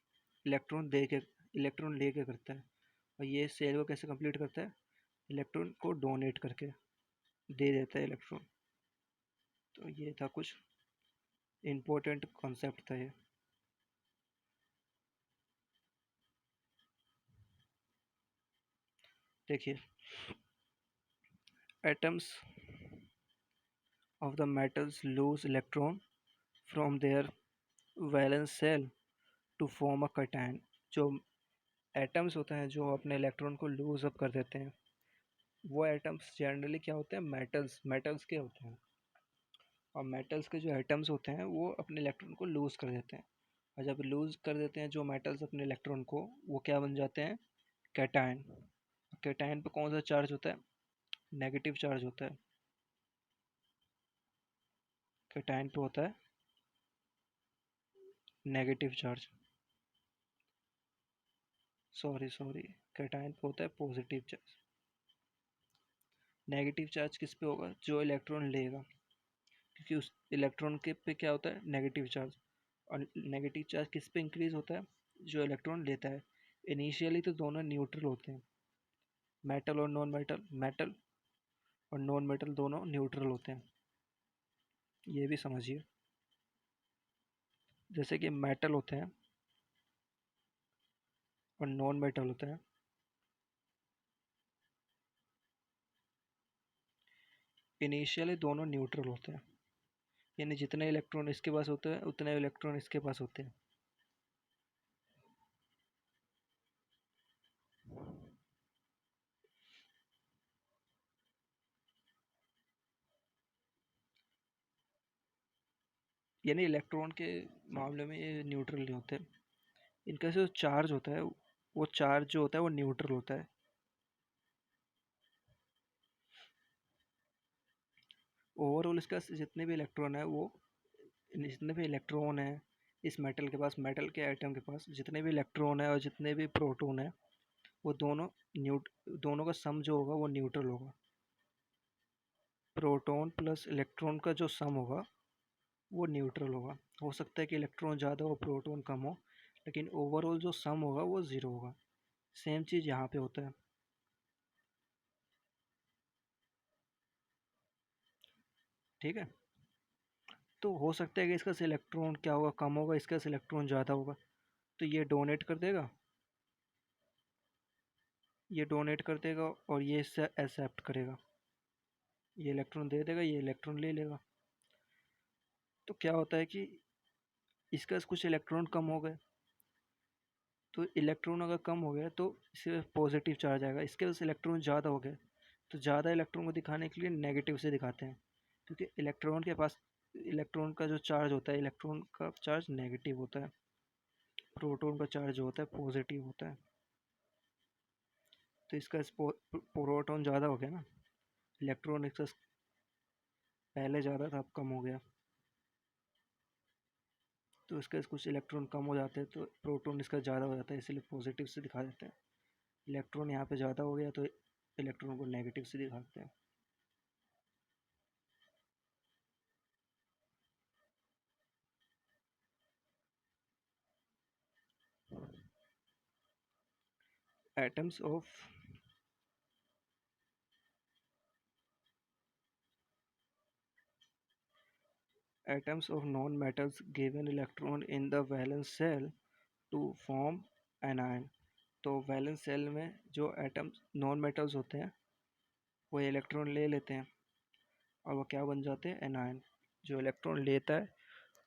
इलेक्ट्रॉन ले के करता है। और ये सेल को कैसे कंप्लीट करता है, इलेक्ट्रॉन को डोनेट करके दे देता है इलेक्ट्रॉन। तो ये था कुछ इम्पोर्टेंट कॉन्सेप्ट था ये। देखिए, atoms of the metals lose electron from their valence shell to form a cation. जो एटम्स होते हैं जो अपने इलेक्ट्रॉन को लूज अप कर देते हैं, वो एटम्स जनरली क्या होते हैं, मेटल्स के होते हैं। और मेटल्स के जो एटम्स होते हैं वो अपने इलेक्ट्रॉन को लूज कर देते हैं। और जब लूज कर देते हैं जो मेटल्स अपने इलेक्ट्रॉन को, वो क्या बन जाते हैं, कैटायन। कैटायन पे कौन सा चार्ज होता है, नेगेटिव चार्ज होता है। कैटायन पे होता है नेगेटिव चार्ज, सॉरी, कैटायन पे होता है पॉजिटिव चार्ज। नेगेटिव चार्ज किस पे होगा, जो इलेक्ट्रॉन लेगा, क्योंकि उस इलेक्ट्रॉन के पे क्या होता है, नेगेटिव चार्ज। और नेगेटिव चार्ज किस पे इंक्रीज होता है, जो इलेक्ट्रॉन लेता है। इनिशियली तो दोनों न्यूट्रल होते हैं, मेटल और नॉन मेटल, मेटल और नॉन मेटल दोनों न्यूट्रल होते हैं, ये भी समझिए। जैसे कि मेटल होते हैं और नॉन मेटल होते हैं, इनिशियली दोनों न्यूट्रल होते हैं, यानी जितने इलेक्ट्रॉन इसके पास होते हैं उतने इलेक्ट्रॉन इसके पास होते हैं। यानी इलेक्ट्रॉन के मामले में ये न्यूट्रल नहीं होते, इनका जो चार्ज होता है, वो चार्ज जो होता है वो न्यूट्रल होता है। ओवरऑल इसका जितने भी इलेक्ट्रॉन है वो, जितने भी इलेक्ट्रॉन है इस मेटल के पास, मेटल के आइटम के पास जितने भी इलेक्ट्रॉन है और जितने भी प्रोटॉन है, वो दोनों का सम जो होगा वो न्यूट्रल होगा। प्रोटॉन प्लस इलेक्ट्रॉन का जो सम होगा वो न्यूट्रल होगा। हो सकता है कि इलेक्ट्रॉन ज़्यादा हो, प्रोटॉन कम हो, लेकिन ओवरऑल जो सम होगा वो ज़ीरो होगा। सेम चीज़ यहाँ पे होता है। ठीक है। तो हो सकता है कि इसका इलेक्ट्रॉन क्या होगा, कम होगा, इसका इलेक्ट्रॉन ज़्यादा होगा, तो ये डोनेट कर देगा और ये इससे एक्सेप्ट करेगा। ये इलेक्ट्रॉन दे देगा, ये इलेक्ट्रॉन ले लेगा। तो क्या होता है कि इसका कुछ इलेक्ट्रॉन कम हो गए, तो इलेक्ट्रॉन अगर कम हो गया तो इसे पॉजिटिव चार्ज आएगा। इसके पास इलेक्ट्रॉन ज़्यादा हो गए तो ज़्यादा इलेक्ट्रॉन को दिखाने के लिए नेगेटिव से दिखाते हैं, क्योंकि इलेक्ट्रॉन के पास इलेक्ट्रॉन का जो चार्ज होता है, इलेक्ट्रॉन का चार्ज नेगेटिव होता है, प्रोटॉन का चार्ज जो होता है पॉजिटिव होता है। तो इसका प्रोटॉन ज़्यादा हो गया ना, इलेक्ट्रॉन इसका पहले ज़्यादा था अब कम हो गया, तो इसके कुछ इलेक्ट्रॉन कम हो जाते हैं तो प्रोटॉन इसका ज़्यादा हो जाता है, इसलिए पॉजिटिव से दिखा देते हैं। इलेक्ट्रॉन यहाँ पे ज़्यादा हो गया तो इलेक्ट्रॉन को नेगेटिव से दिखाते हैं। Atoms of atoms of non-metals give an electron in the valence shell to form anion। तो वैलेंस सेल में जो एटम्स नॉन मेटल्स होते हैं वो इलेक्ट्रॉन ले लेते हैं और वो क्या बन जाते हैं, एनायन। जो इलेक्ट्रॉन लेता है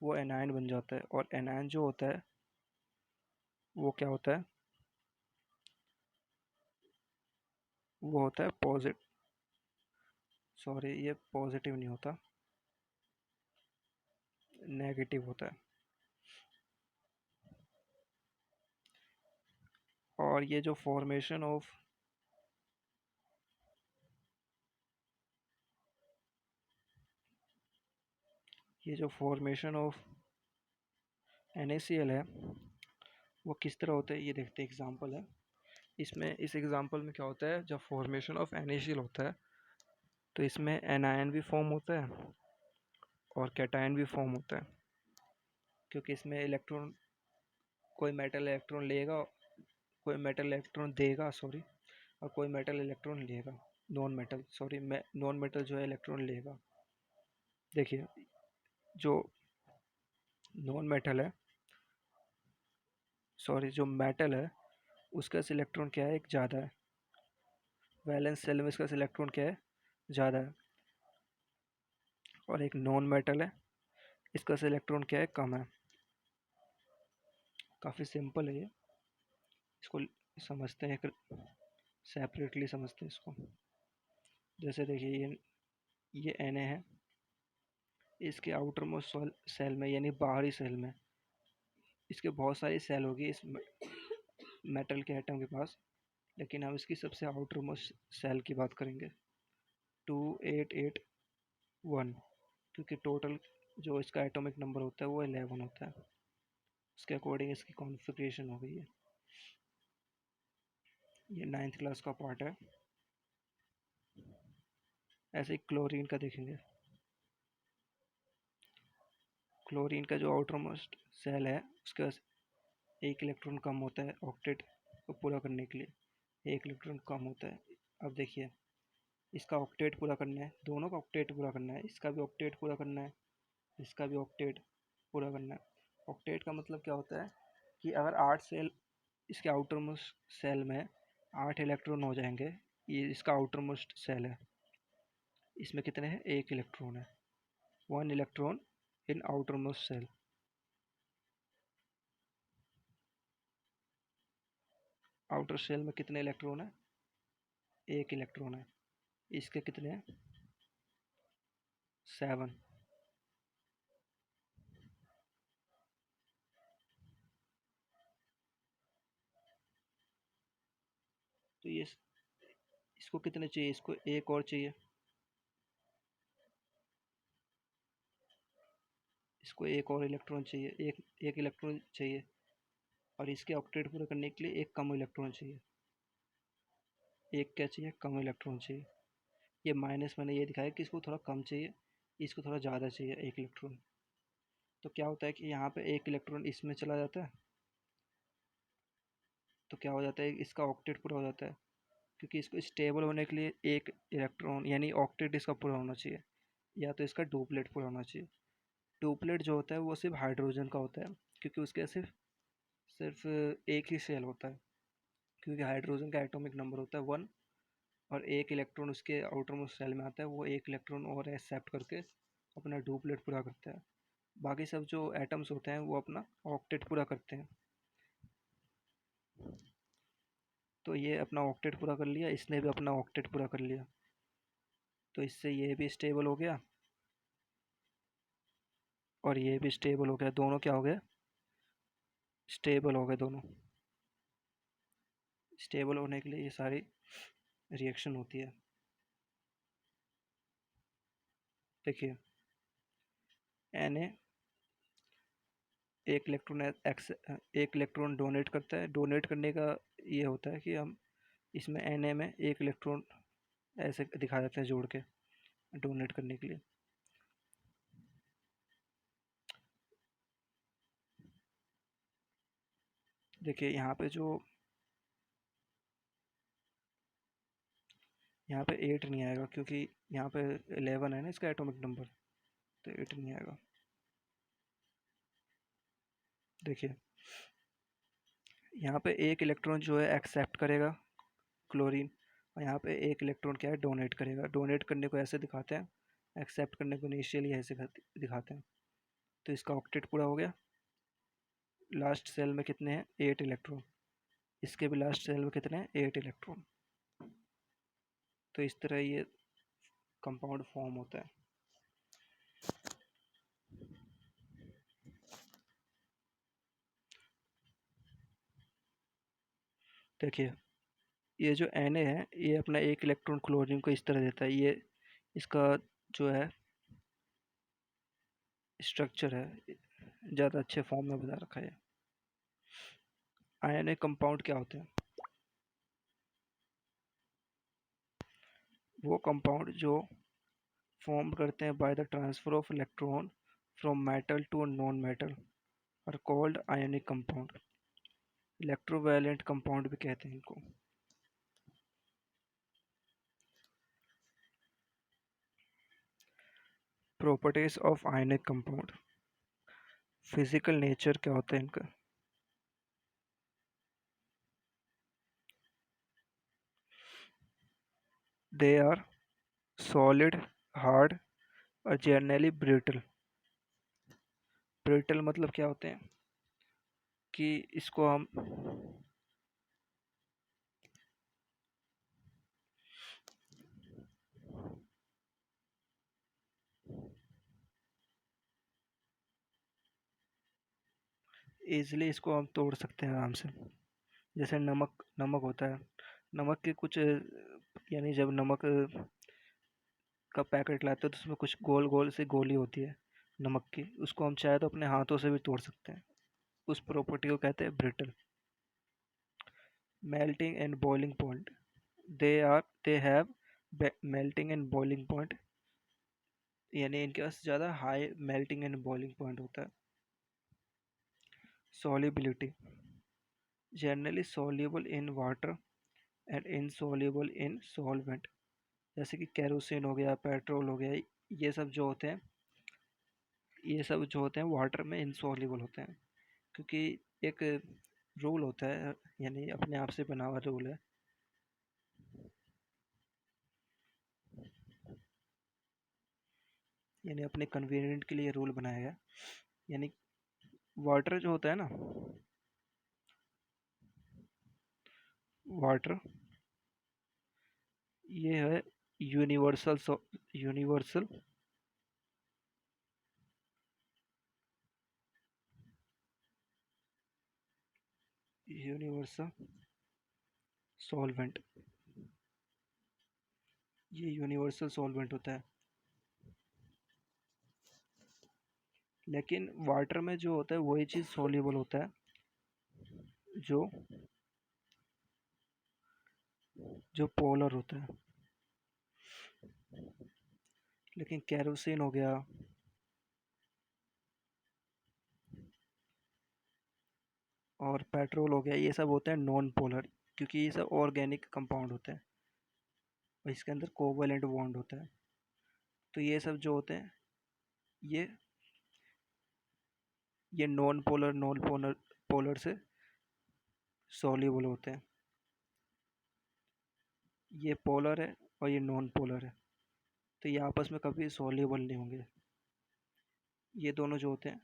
वो एनायन बन जाता है, और एनायन जो होता है वो क्या होता है, वो होता है पॉजिटिव, सॉरी ये पॉजिटिव नहीं होता, नेगेटिव होता है। और ये जो फॉर्मेशन ऑफ ये जो फॉर्मेशन ऑफ NaCl है वो किस तरह होता है ये देखते हैं। एग्जांपल है इसमें, इस एग्जांपल में क्या होता है, जब फॉर्मेशन ऑफ NaCl होता है तो इसमें एनायन भी फॉर्म होता है और कैटायन भी फॉर्म होता है, क्योंकि इसमें इलेक्ट्रॉन, कोई मेटल इलेक्ट्रॉन लेगा, कोई मेटल इलेक्ट्रॉन देगा सॉरी, और कोई मेटल इलेक्ट्रॉन लेगा, non metal sorry non metal जो है इलेक्ट्रॉन लेगा। देखिए जो नॉन मेटल है, सॉरी जो मेटल है उसका इलेक्ट्रॉन क्या है, एक ज़्यादा है, वैलेंस सेल में इसका इलेक्ट्रॉन क्या है, ज़्यादा है। और एक नॉन मेटल है, इसका इलेक्ट्रॉन क्या है, कम है। काफ़ी सिंपल है ये, इसको समझते हैं, सेपरेटली समझते हैं इसको। जैसे देखिए ये Na है, इसके आउटर मोस्ट सेल में यानी बाहरी सेल में इसके बहुत सारी सेल होगी इस मेटल के एटम के पास, लेकिन हम इसकी सबसे आउटर मोस्ट सेल की बात करेंगे, 2881, क्योंकि टोटल जो इसका एटॉमिक नंबर होता है वो 11 होता है, उसके अकॉर्डिंग इसकी कॉन्फ़िगरेशन हो गई है। ये 9th क्लास का पार्ट है। ऐसे ही क्लोरीन का देखेंगे। क्लोरीन का जो आउटर मोस्ट सेल है उसका एक इलेक्ट्रॉन कम होता है ऑक्टेट को पूरा करने के लिए, एक इलेक्ट्रॉन कम होता है। अब देखिए इसका ऑक्टेट पूरा करना है, दोनों का ऑक्टेट पूरा करना है, इसका भी ऑक्टेट पूरा करना है, इसका भी ऑक्टेट पूरा करना है। ऑक्टेट का मतलब क्या होता है कि अगर 8 सेल इसके आउटर मोस्ट सेल में 8 इलेक्ट्रॉन हो जाएंगे, ये इसका आउटर मोस्ट सेल है, इसमें कितने हैं, एक इलेक्ट्रॉन है, 1 electron in outermost shell. Outer shell में कितने इलेक्ट्रॉन है, एक इलेक्ट्रॉन है, इसके कितने हैं, 7। तो ये इसको कितने चाहिए, इसको एक और चाहिए, इसको एक और इलेक्ट्रॉन चाहिए, एक इलेक्ट्रॉन चाहिए, और इसके ऑक्टेट पूरा करने के लिए एक कम इलेक्ट्रॉन चाहिए, एक क्या चाहिए, कम इलेक्ट्रॉन चाहिए। ये माइनस मैंने ये दिखाया कि इसको थोड़ा कम चाहिए, इसको थोड़ा ज़्यादा चाहिए एक इलेक्ट्रॉन। तो क्या होता है कि यहाँ पे एक इलेक्ट्रॉन इसमें चला जाता है, तो क्या हो जाता है, इसका ऑक्टेट पूरा हो जाता है, क्योंकि इसको स्टेबल होने के लिए एक इलेक्ट्रॉन यानी ऑक्टेट इसका पूरा होना चाहिए, या तो इसका डुप्लेट पूरा होना चाहिए। डुप्लेट जो होता है वो सिर्फ हाइड्रोजन का होता है, क्योंकि उसके सिर्फ सिर्फ एक ही सेल होता है, क्योंकि हाइड्रोजन का एटॉमिक नंबर होता है 1, और एक इलेक्ट्रॉन उसके आउटर मोस्ट सेल में आता है, वो एक इलेक्ट्रॉन और एक्सेप्ट करके अपना डुप्लेट पूरा करता है। बाकी सब जो एटम्स होते हैं वो अपना ऑक्टेट पूरा करते हैं। तो ये अपना ऑक्टेट पूरा कर लिया, इसने भी अपना ऑक्टेट पूरा कर लिया। तो इससे ये भी स्टेबल हो गया और ये भी स्टेबल हो गया, दोनों क्या हो गए, स्टेबल हो गए दोनों। स्टेबल होने के लिए ये सारी रिएक्शन होती है। देखिए, एन ए एक इलेक्ट्रॉन डोनेट करता है। डोनेट करने का ये होता है कि हम इसमें एन ए में एक इलेक्ट्रॉन ऐसे दिखा देते हैं जोड़ के, डोनेट करने के लिए। देखिए यहाँ पे 8 नहीं आएगा क्योंकि यहाँ पे 11 है ना इसका एटॉमिक नंबर, तो 8 नहीं आएगा। देखिए, यहाँ पे एक इलेक्ट्रॉन जो है एक्सेप्ट करेगा क्लोरीन, और यहाँ पे एक इलेक्ट्रॉन क्या है, डोनेट करेगा। डोनेट करने को ऐसे दिखाते हैं, एक्सेप्ट करने को इनिशियली ऐसे दिखाते हैं। तो इसका ऑक्टेट पूरा हो गया। लास्ट सेल में कितने हैं, 8 इलेक्ट्रॉन। इसके भी लास्ट सेल में कितने हैं, 8 इलेक्ट्रॉन। तो इस तरह ये कंपाउंड फॉर्म होता है। देखिए, ये जो Na है ये अपना एक इलेक्ट्रॉन क्लोरीन को इस तरह देता है। ये इसका जो है स्ट्रक्चर है, ज़्यादा अच्छे फॉर्म में बता रखा है। आयनिक कंपाउंड क्या होते हैं, वो कंपाउंड जो फॉर्म करते हैं by the transfer of electron from metal to non metal are called ionic compound. Electrovalent compound भी कहते हैं इनको। Properties of ionic compound, physical nature क्या होता है इनका। दे आर सॉलिड, हार्ड और जनरली ब्रिटल। ब्रिटल मतलब क्या होते हैं कि इसको हम ईजिली इसको हम तोड़ सकते हैं आराम से। जैसे नमक, नमक होता है, नमक के कुछ यानी जब नमक का पैकेट लाते हो तो उसमें कुछ गोल गोल सी गोली होती है नमक की, उसको हम चाहे तो अपने हाथों से भी तोड़ सकते हैं। उस प्रॉपर्टी को कहते हैं brittle. Melting and boiling point, they have melting and boiling point, यानी इनके पास ज़्यादा high melting and boiling point होता है। Solubility, generally soluble in water and insoluble in solvent. जैसे कि केरोसिन हो गया, पेट्रोल हो गया, ये सब जो होते हैं ये सब जो होते हैं वाटर में इनसॉल्युबल होते हैं। क्योंकि एक रूल होता है, यानी अपने आप से बना हुआ रूल है, यानी अपने कन्वीनियंट के लिए रूल बनाया गया। यानी वाटर जो होता है ना, वाटर ये है यूनिवर्सल, यूनिवर्सल यूनिवर्सल सॉल्वेंट, ये यूनिवर्सल सॉल्वेंट होता है। लेकिन वाटर में जो होता है वही चीज़ सॉल्युबल होता है जो जो पोलर होता है। लेकिन केरोसिन हो गया और पेट्रोल हो गया, ये सब होते हैं नॉन पोलर, क्योंकि ये सब ऑर्गेनिक कंपाउंड होते हैं और इसके अंदर कोवैलेंट बॉन्ड होता है। तो ये सब जो होते हैं ये ये नॉन पोलर पोलर से सॉल्युबल होते हैं। ये पोलर है और ये नॉन पोलर है, तो ये आपस में कभी सॉल्युबल नहीं होंगे। ये दोनों जो होते हैं,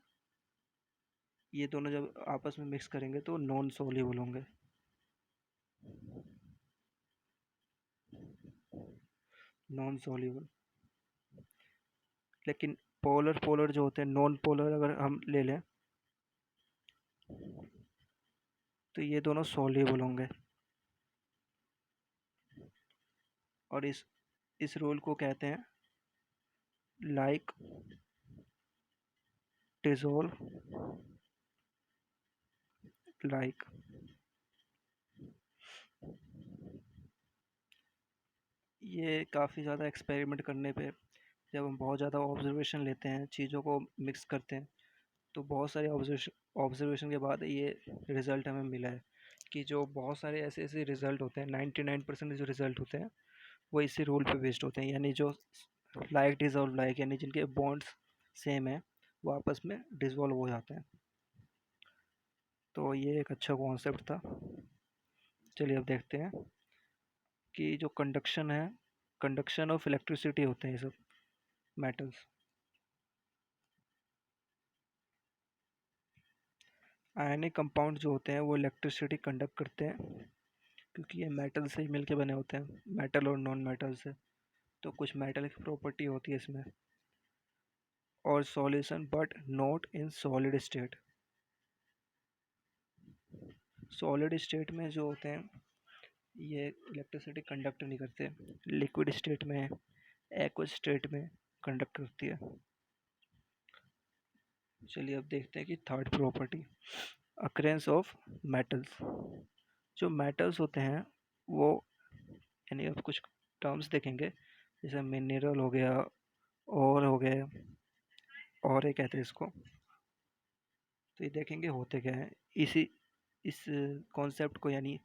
ये दोनों जब आपस में मिक्स करेंगे तो नॉन सोल्यूबल होंगे। Non soluble. लेकिन पोलर पोलर जो होते हैं, नॉन पोलर अगर हम ले लें तो ये दोनों सोल्यूबल होंगे। और इस रूल को कहते हैं लाइक डिसॉल्व लाइक। ये काफ़ी ज़्यादा एक्सपेरिमेंट करने पे, जब हम बहुत ज़्यादा ऑब्जर्वेशन लेते हैं, चीज़ों को मिक्स करते हैं, तो बहुत सारे ऑब्जर्वेशन ऑब्जर्वेशन के बाद ये रिज़ल्ट हमें मिला है कि जो बहुत सारे ऐसे ऐसे रिज़ल्ट होते हैं, 99% जो रिज़ल्ट होते हैं वो इसी रूल पे बेस्ड होते हैं। यानी जो लाइक डिसॉल्व लाइक, यानी जिनके बॉन्ड्स सेम है वो आपस में डिसॉल्व हो जाते हैं। तो ये एक अच्छा कॉन्सेप्ट था। चलिए अब देखते हैं कि जो कंडक्शन है, कंडक्शन ऑफ इलेक्ट्रिसिटी होते हैं ये सब मेटल्स। आयनिक कंपाउंड जो होते हैं वो इलेक्ट्रिसिटी कंडक्ट करते हैं क्योंकि ये मेटल से ही मिलके बने होते हैं, मेटल और नॉन मेटल से। तो कुछ मेटल की प्रॉपर्टी होती है इसमें। और solution but not in solid state. Solid state में जो होते हैं ये इलेक्ट्रिसिटी कंडक्ट नहीं करते। लिक्विड स्टेट में, एक्वस स्टेट में कंडक्ट करती है। चलिए अब देखते हैं कि third property, occurrence of metals. जो मेटल्स होते हैं वो, यानी अब कुछ टर्म्स देखेंगे, जैसे मिनरल हो गया, और हो गए, और ये कहते हैं इसको। तो ये देखेंगे होते क्या है इस कॉन्सेप्ट को, यानी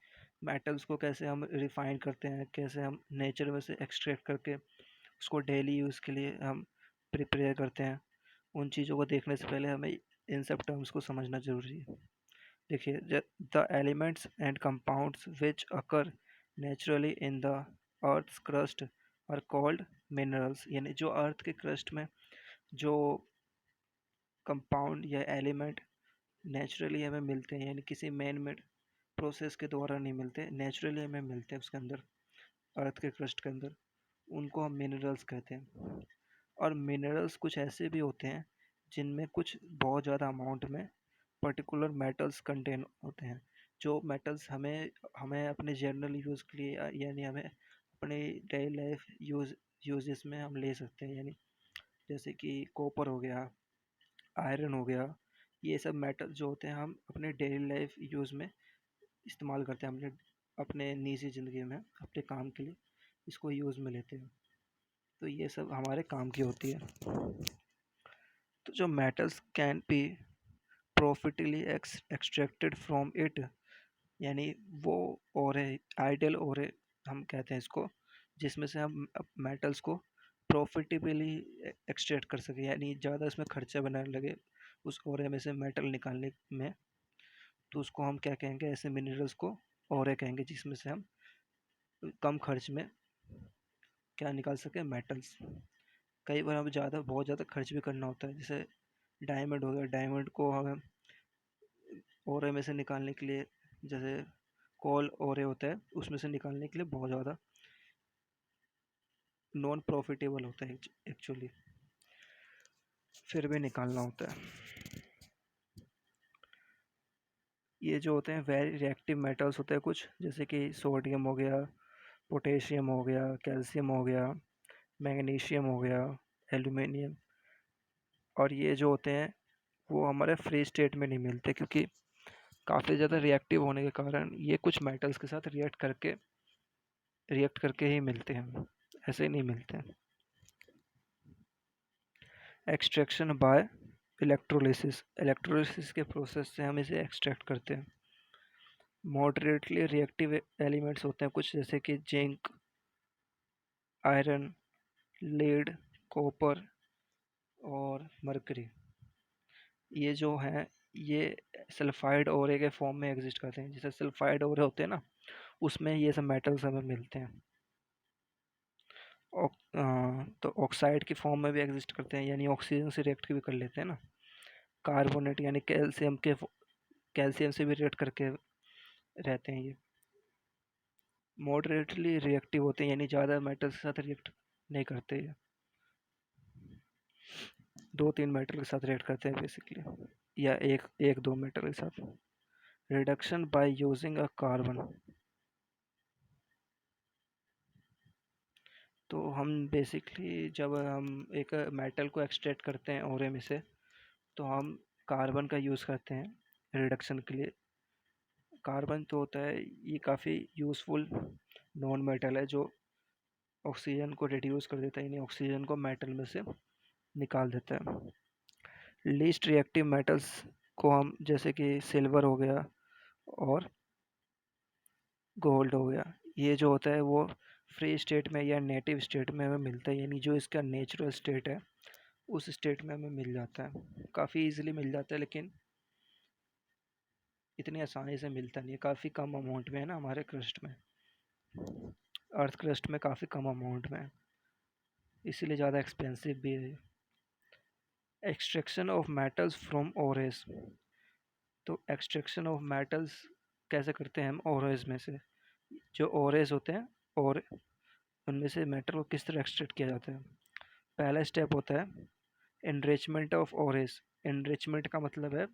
मेटल्स को कैसे हम रिफाइन करते हैं, कैसे हम नेचर में से एक्सट्रैक्ट करके उसको डेली यूज़ के लिए हम प्रिपेयर करते हैं। उन चीज़ों को देखने से पहले हमें इन सब टर्म्स को समझना ज़रूरी है। देखिए, the elements and compounds which occur naturally in the earth's crust are called minerals. यानी जो अर्थ के क्रस्ट में जो कंपाउंड या एलिमेंट नेचुरली हमें मिलते हैं, यानी किसी मैन मेड प्रोसेस के द्वारा नहीं मिलते, नेचुरली हमें मिलते हैं उसके अंदर, अर्थ के क्रस्ट के अंदर, उनको हम मिनरल्स कहते हैं। और मिनरल्स कुछ ऐसे भी होते हैं जिनमें कुछ बहुत ज़्यादा अमाउंट में पर्टिकुलर मेटल्स कंटेन होते हैं। जो मेटल्स हमें हमें अपने जनरल यूज़ के लिए, यानी हमें अपने डेली लाइफ यूजेस में हम ले सकते हैं। यानी जैसे कि कॉपर हो गया, आयरन हो गया, ये सब मेटल जो होते हैं हम अपने डेली लाइफ यूज़ में इस्तेमाल करते हैं, अपने अपने निजी ज़िंदगी में अपने काम के लिए इसको यूज़ में लेते हैं। तो ये सब हमारे काम की होती है। तो जो metals can be profitably extracted from it, यानी वो ओरे, आइडियल ओरे हम कहते हैं इसको, जिसमें से हम मेटल्स को प्रॉफिटेबली एक्सट्रैक्ट कर सकें, यानी ज़्यादा इसमें खर्चा बनाने लगे उस ओरे में से मेटल निकालने में। तो उसको हम क्या कहेंगे, ऐसे मिनरल्स को ओरे कहेंगे जिसमें से हम कम खर्च में क्या निकाल सके, मेटल्स। कई बार हमें बहुत ज़्यादा खर्च भी करना होता है, जैसे डायमंड हो गया, डायमंड को हमें ओरे में से निकालने के लिए, जैसे कॉल ओरे होता है उसमें से निकालने के लिए बहुत ज़्यादा नॉन प्रॉफिटेबल होता है एक्चुअली, फिर भी निकालना होता है। ये जो होते हैं वेरी रिएक्टिव मेटल्स होते हैं कुछ, जैसे कि सोडियम हो गया, पोटेशियम हो गया, कैल्शियम हो गया, मैग्नीशियम हो गया, एल्यूमिनियम। और ये जो होते हैं वो हमारे फ्री स्टेट में नहीं मिलते, क्योंकि काफ़ी ज़्यादा रिएक्टिव होने के कारण ये कुछ मेटल्स के साथ रिएक्ट करके ही मिलते हैं, ऐसे ही नहीं मिलते हैं। एक्सट्रैक्शन बाय इलेक्ट्रोलिसिस, इलेक्ट्रोलिसिस के प्रोसेस से हम इसे एक्सट्रैक्ट करते हैं। मॉडरेटली रिएक्टिव एलिमेंट्स होते हैं कुछ, जैसे कि जिंक, आयरन, लीड, कॉपर और मरकरी। ये जो हैं ये सल्फाइड ओरे के फॉर्म में एग्जिस्ट करते हैं। जैसे सल्फाइड ओरे होते हैं ना, उसमें ये सब मेटल्स हमें मिलते हैं। तो ऑक्साइड की फॉर्म में भी एग्जिस्ट करते हैं, यानी ऑक्सीजन से रिएक्ट भी कर लेते हैं ना। कार्बोनेट यानी कैल्शियम से भी रिएक्ट करके रहते हैं ये। मॉडरेटली रिएक्टिव होते हैं, यानी ज़्यादा मेटल के साथ रिएक्ट नहीं करते ये। 2-3 मेटल के साथ रिएक्ट करते हैं बेसिकली, या एक एक दो मेटल के साथ। Reduction by using a carbon. तो हम बेसिकली जब हम एक मेटल को एक्सट्रैक्ट करते हैं ओरे में से, तो हम कार्बन का यूज़ करते हैं रिडक्शन के लिए। कार्बन तो होता है, ये काफ़ी यूज़फुल नॉन मेटल है, जो ऑक्सीजन को रिड्यूस कर देता है, यानी ऑक्सीजन को मेटल में से निकाल देता है। लीस्ट रिएक्टिव मेटल्स को हम, जैसे कि सिल्वर हो गया और गोल्ड हो गया, ये जो होता है वो फ्री स्टेट में या नेटिव स्टेट में हमें मिलता है, यानी जो इसका नेचुरल स्टेट है उस स्टेट में हमें मिल जाता है। काफ़ी इजीली मिल जाता है, लेकिन इतनी आसानी से मिलता नहीं है, काफ़ी कम अमाउंट में है ना हमारे क्रस्ट में, अर्थ क्रस्ट में काफ़ी कम अमाउंट में है, इसीलिए ज़्यादा एक्सपेंसिव भी है। Extraction of metals from ores. तो एक्सट्रैक्शन ऑफ मेटल्स कैसे करते हैं हम ओरेस में से? जो ओरेस होते हैं और उनमें से मेटल को किस तरह एक्सट्रैक्ट किया जाता है? पहला स्टेप होता है एनरिचमेंट ऑफ ओरेस। एनरिचमेंट का मतलब है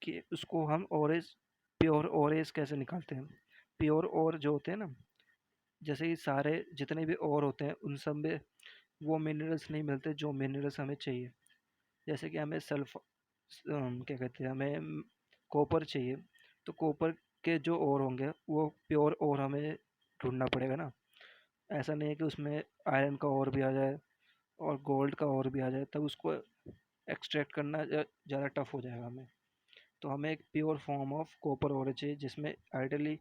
कि उसको हम ओरेस, प्योर ओरेस कैसे निकालते हैं। प्योर ओर जो होते हैं ना, जैसे कि सारे जितने भी ओर होते हैं उन सब में वो मिनरल्स नहीं मिलते जो मिनरल्स हमें चाहिए। जैसे कि हमें क्या कहते हैं, हमें कॉपर चाहिए, तो कॉपर के जो ओर होंगे वो प्योर ओर हमें ढूंढना पड़ेगा ना। ऐसा नहीं है कि उसमें आयरन का ओर भी आ जाए और गोल्ड का ओर भी आ जाए, तब उसको एक्सट्रैक्ट करना ज़्यादा टफ हो जाएगा हमें। तो हमें एक pure form of copper ore चाहिए, जिसमें आइडली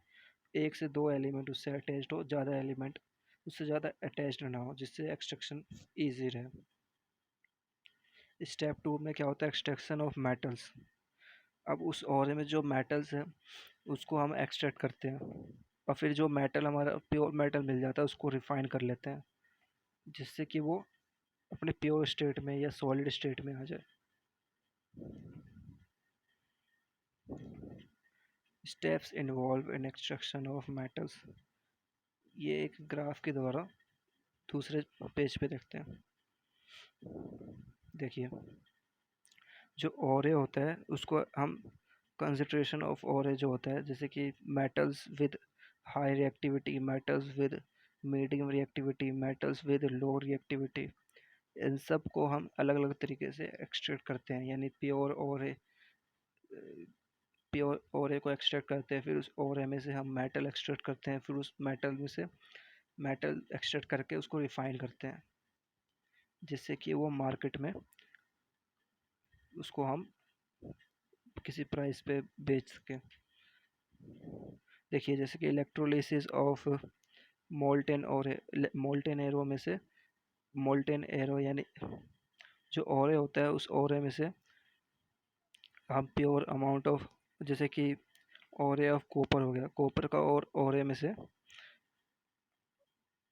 एक से दो एलिमेंट उससे अटैच्ड हो, ज़्यादा एलिमेंट उससे ज़्यादा अटैच्ड ना हो, जिससे एक्सट्रैक्शन ईजी रहे। स्टेप 2 में क्या होता है, एक्सट्रैक्शन ऑफ मेटल्स। अब उस ओरे में जो मेटल्स हैं उसको हम एक्सट्रैक्ट करते हैं, और फिर जो मेटल हमारा प्योर मेटल मिल जाता है उसको रिफाइन कर लेते हैं, जिससे कि वो अपने प्योर स्टेट में या सॉलिड स्टेट में आ जाए। Steps involve in extraction of metals. ये एक ग्राफ के द्वारा दूसरे पेज पे देखते हैं। देखिए, जो ओरे होता है उसको हम कंसंट्रेशन ऑफ ओरे जो होता है, जैसे कि metals with high reactivity, metals with medium reactivity, metals with low reactivity, इन सब को हम अलग अलग तरीके से एक्सट्रैक्ट करते हैं। यानी प्योर ओरे को एक्सट्रैक्ट करते हैं, फिर उस ओरे में से हम मेटल एक्सट्रैक्ट करते हैं, फिर उस मेटल में से मेटल एक्सट्रैक्ट करके उसको रिफाइन करते हैं, जिससे कि वो मार्केट में उसको हम किसी प्राइस पे बेच सकें। देखिए, जैसे कि इलेक्ट्रोलिसिस ऑफ मोल्टेन और मोल्टेन एरो में से, मोल्टेन एरो यानी जो ओरे होता है उस ओरे में से हम प्योर अमाउंट ऑफ, जैसे कि ओरे ऑफ कॉपर हो गया, कॉपर का और ओरे में से,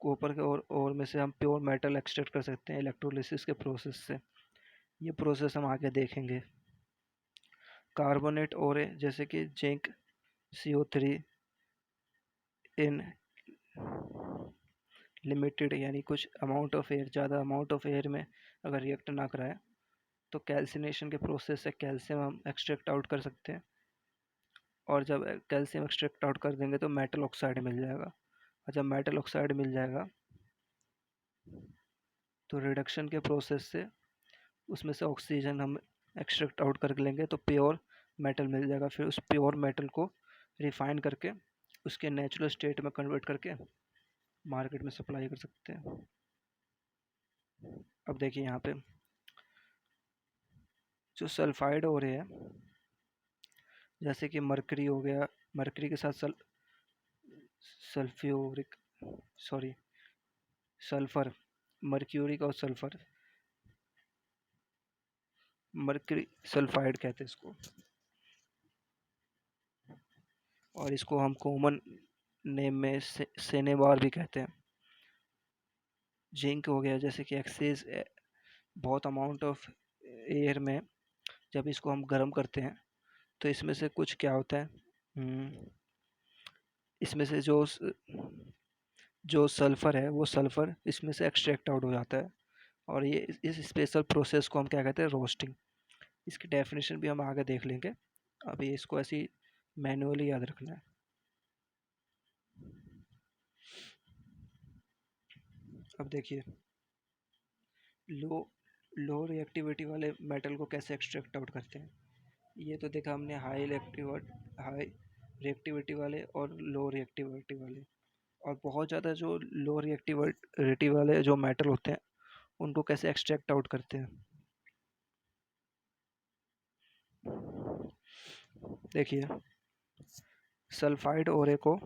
कॉपर के और में से हम प्योर मेटल एक्सट्रैक्ट कर सकते हैं इलेक्ट्रोलिसिस के प्रोसेस से। ये प्रोसेस हम आगे देखेंगे। कार्बोनेट ओरे जैसे कि जिंक CO3 इन लिमिटेड, यानी कुछ अमाउंट ऑफ एयर, ज़्यादा अमाउंट ऑफ एयर में अगर रिएक्ट ना कराए तो कैल्सिनेशन के प्रोसेस से कैल्शियम हम एक्सट्रैक्ट आउट कर सकते हैं, और जब कैल्शियम एक्सट्रैक्ट आउट कर देंगे तो मेटल ऑक्साइड मिल जाएगा, और जब मेटल ऑक्साइड मिल जाएगा तो रिडक्शन के प्रोसेस से उसमें से ऑक्सीजन हम एक्सट्रैक्ट आउट कर लेंगे तो प्योर मेटल मिल जाएगा। फिर उस प्योर मेटल को रिफाइन करके उसके नेचुरल स्टेट में कन्वर्ट करके मार्केट में सप्लाई कर सकते हैं। अब देखिए यहाँ पे जो सल्फाइड हो रहे हैं, जैसे कि मरकरी हो गया, मरकरी के साथ सल्फ्यूरिक सॉरी सल्फर, मर्क्यूरिक और सल्फर, मरकरी सल्फाइड कहते हैं इसको, और इसको हम कॉमन नेम में सेनेबार भी कहते हैं। जिंक हो गया, जैसे कि एक्सेस बहुत अमाउंट ऑफ एयर में जब इसको हम गर्म करते हैं तो इसमें से कुछ क्या होता है, इसमें से जो सल्फ़र है वो सल्फ़र इसमें से एक्सट्रैक्ट आउट हो जाता है। और ये इस स्पेशल प्रोसेस को हम क्या कहते हैं, रोस्टिंग। इसकी डेफिनेशन भी हम आगे देख लेंगे, अभी इसको ऐसी मैनुअली याद रखना है। अब देखिए, लो लो रिएक्टिविटी वाले मेटल को कैसे एक्सट्रैक्ट आउट करते हैं। ये तो देखा हमने हाई रिएक्टिविटी वाले और लो रिएक्टिविटी वाले। और बहुत ज़्यादा जो लो रिएक्टिविटी वाले जो मेटल होते हैं उनको कैसे एक्सट्रैक्ट आउट करते हैं। देखिए, सल्फाइड ओरे को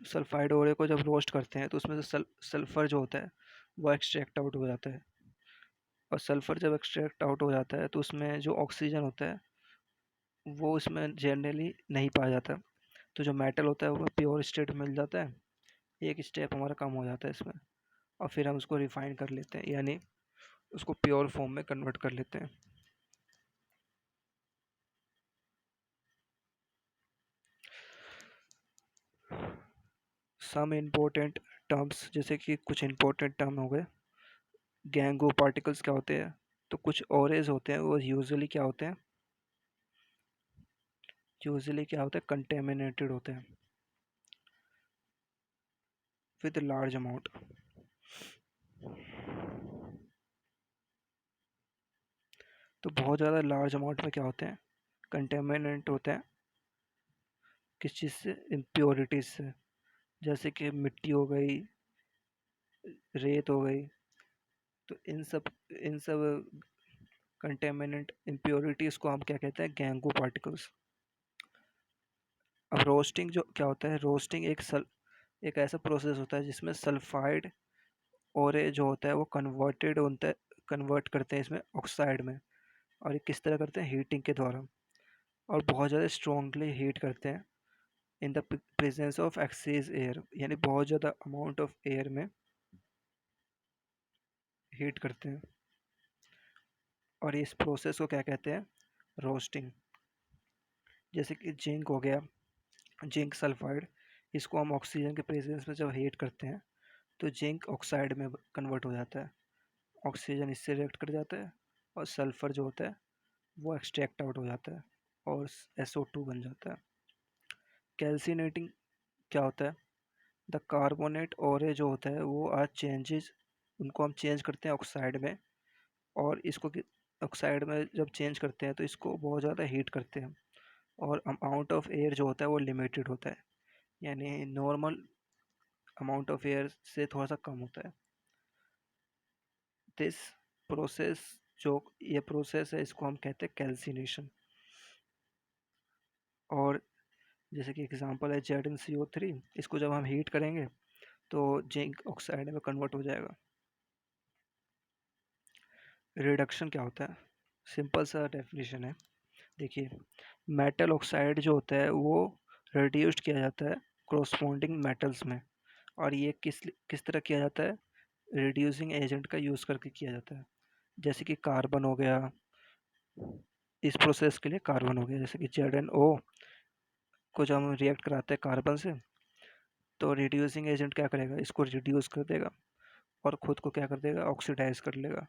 सल्फाइड ओरे को जब रोस्ट करते हैं तो उसमें से सल्फ़र जो होता है वो एक्सट्रैक्ट आउट हो जाता है। और सल्फ़र जब एक्सट्रैक्ट आउट हो जाता है तो उसमें जो ऑक्सीजन होता है वो उसमें जनरली नहीं पाया जाता। तो जो मेटल होता है वो प्योर स्टेट में मिल जाता है। एक स्टेप हमारा कम हो जाता है इसमें। और फिर हम उसको रिफाइन कर लेते हैं, यानी उसको प्योर फॉर्म में कन्वर्ट कर लेते हैं। सम इम्पोर्टेंट टर्म्स, जैसे कि कुछ इम्पोर्टेंट टर्म हो गए। गैंगो पार्टिकल्स क्या होते हैं, तो कुछ ओरेज होते हैं वो यूजुअली क्या होते हैं कंटेमिनेटेड होते हैं विद लार्ज अमाउंट। तो बहुत ज़्यादा लार्ज अमाउंट में क्या होते हैं, कंटेमिनेंट होते हैं। किस चीज़ से, इम्प्योरिटीज से, जैसे कि मिट्टी हो गई, रेत हो गई। तो इन सब कंटेमिनेंट इम्प्योरिटीज को हम क्या कहते हैं, गैंगो पार्टिकल्स। अब रोस्टिंग जो क्या होता है, रोस्टिंग एक ऐसा प्रोसेस होता है जिसमें सल्फाइड और ये जो होता है वो कन्वर्ट करते हैं इसमें ऑक्साइड में। और ये किस तरह करते हैं, हीटिंग के द्वारा। और बहुत ज़्यादा स्ट्रॉन्गली हीट करते हैं in the presence of excess air, यानी बहुत ज़्यादा अमाउंट ऑफ एयर में हीट करते हैं। और इस प्रोसेस को क्या कहते हैं, रोस्टिंग। जैसे कि जिंक हो गया, जिंक सल्फाइड, इसको हम ऑक्सीजन के प्रेजेंस में जब हीट करते हैं तो जिंक ऑक्साइड में कन्वर्ट हो जाता है। ऑक्सीजन इससे रिएक्ट कर जाता है और सल्फर जो होता है वो एक्सट्रैक्ट आउट हो जाता है और SO2 बन जाता है। कैल्सिनेटिंग क्या होता है, द कार्बोनेट और जो होता है वो आज चेंजेस, उनको हम चेंज करते हैं ऑक्साइड में। और इसको ऑक्साइड में जब चेंज करते हैं तो इसको बहुत ज़्यादा हीट करते हैं। और अमाउंट ऑफ एयर जो होता है वो लिमिटेड होता है, यानी नॉर्मल अमाउंट ऑफ एयर से थोड़ा सा कम होता है। दिस प्रोसेस जो ये प्रोसेस है इसको हम कहते हैं कैल्सिनेशन। और जैसे कि एग्जांपल है ZnCO3, इसको जब हम हीट करेंगे तो जिंक ऑक्साइड में कन्वर्ट हो जाएगा। रिडक्शन क्या होता है, सिंपल सा डेफिनेशन है। देखिए, मेटल ऑक्साइड जो होता है वो रिड्यूस्ड किया जाता है कोरस्पॉन्डिंग मेटल्स में। और ये किस किस तरह किया जाता है, रिड्यूसिंग एजेंट का यूज़ करके किया जाता है। जैसे कि कार्बन हो गया, इस प्रोसेस के लिए कार्बन हो गया, जैसे कि ZnO को जब हम रिएक्ट कराते हैं कार्बन से तो रिड्यूसिंग एजेंट क्या करेगा, इसको रिड्यूस कर देगा और खुद को क्या कर देगा, ऑक्सीडाइज कर लेगा।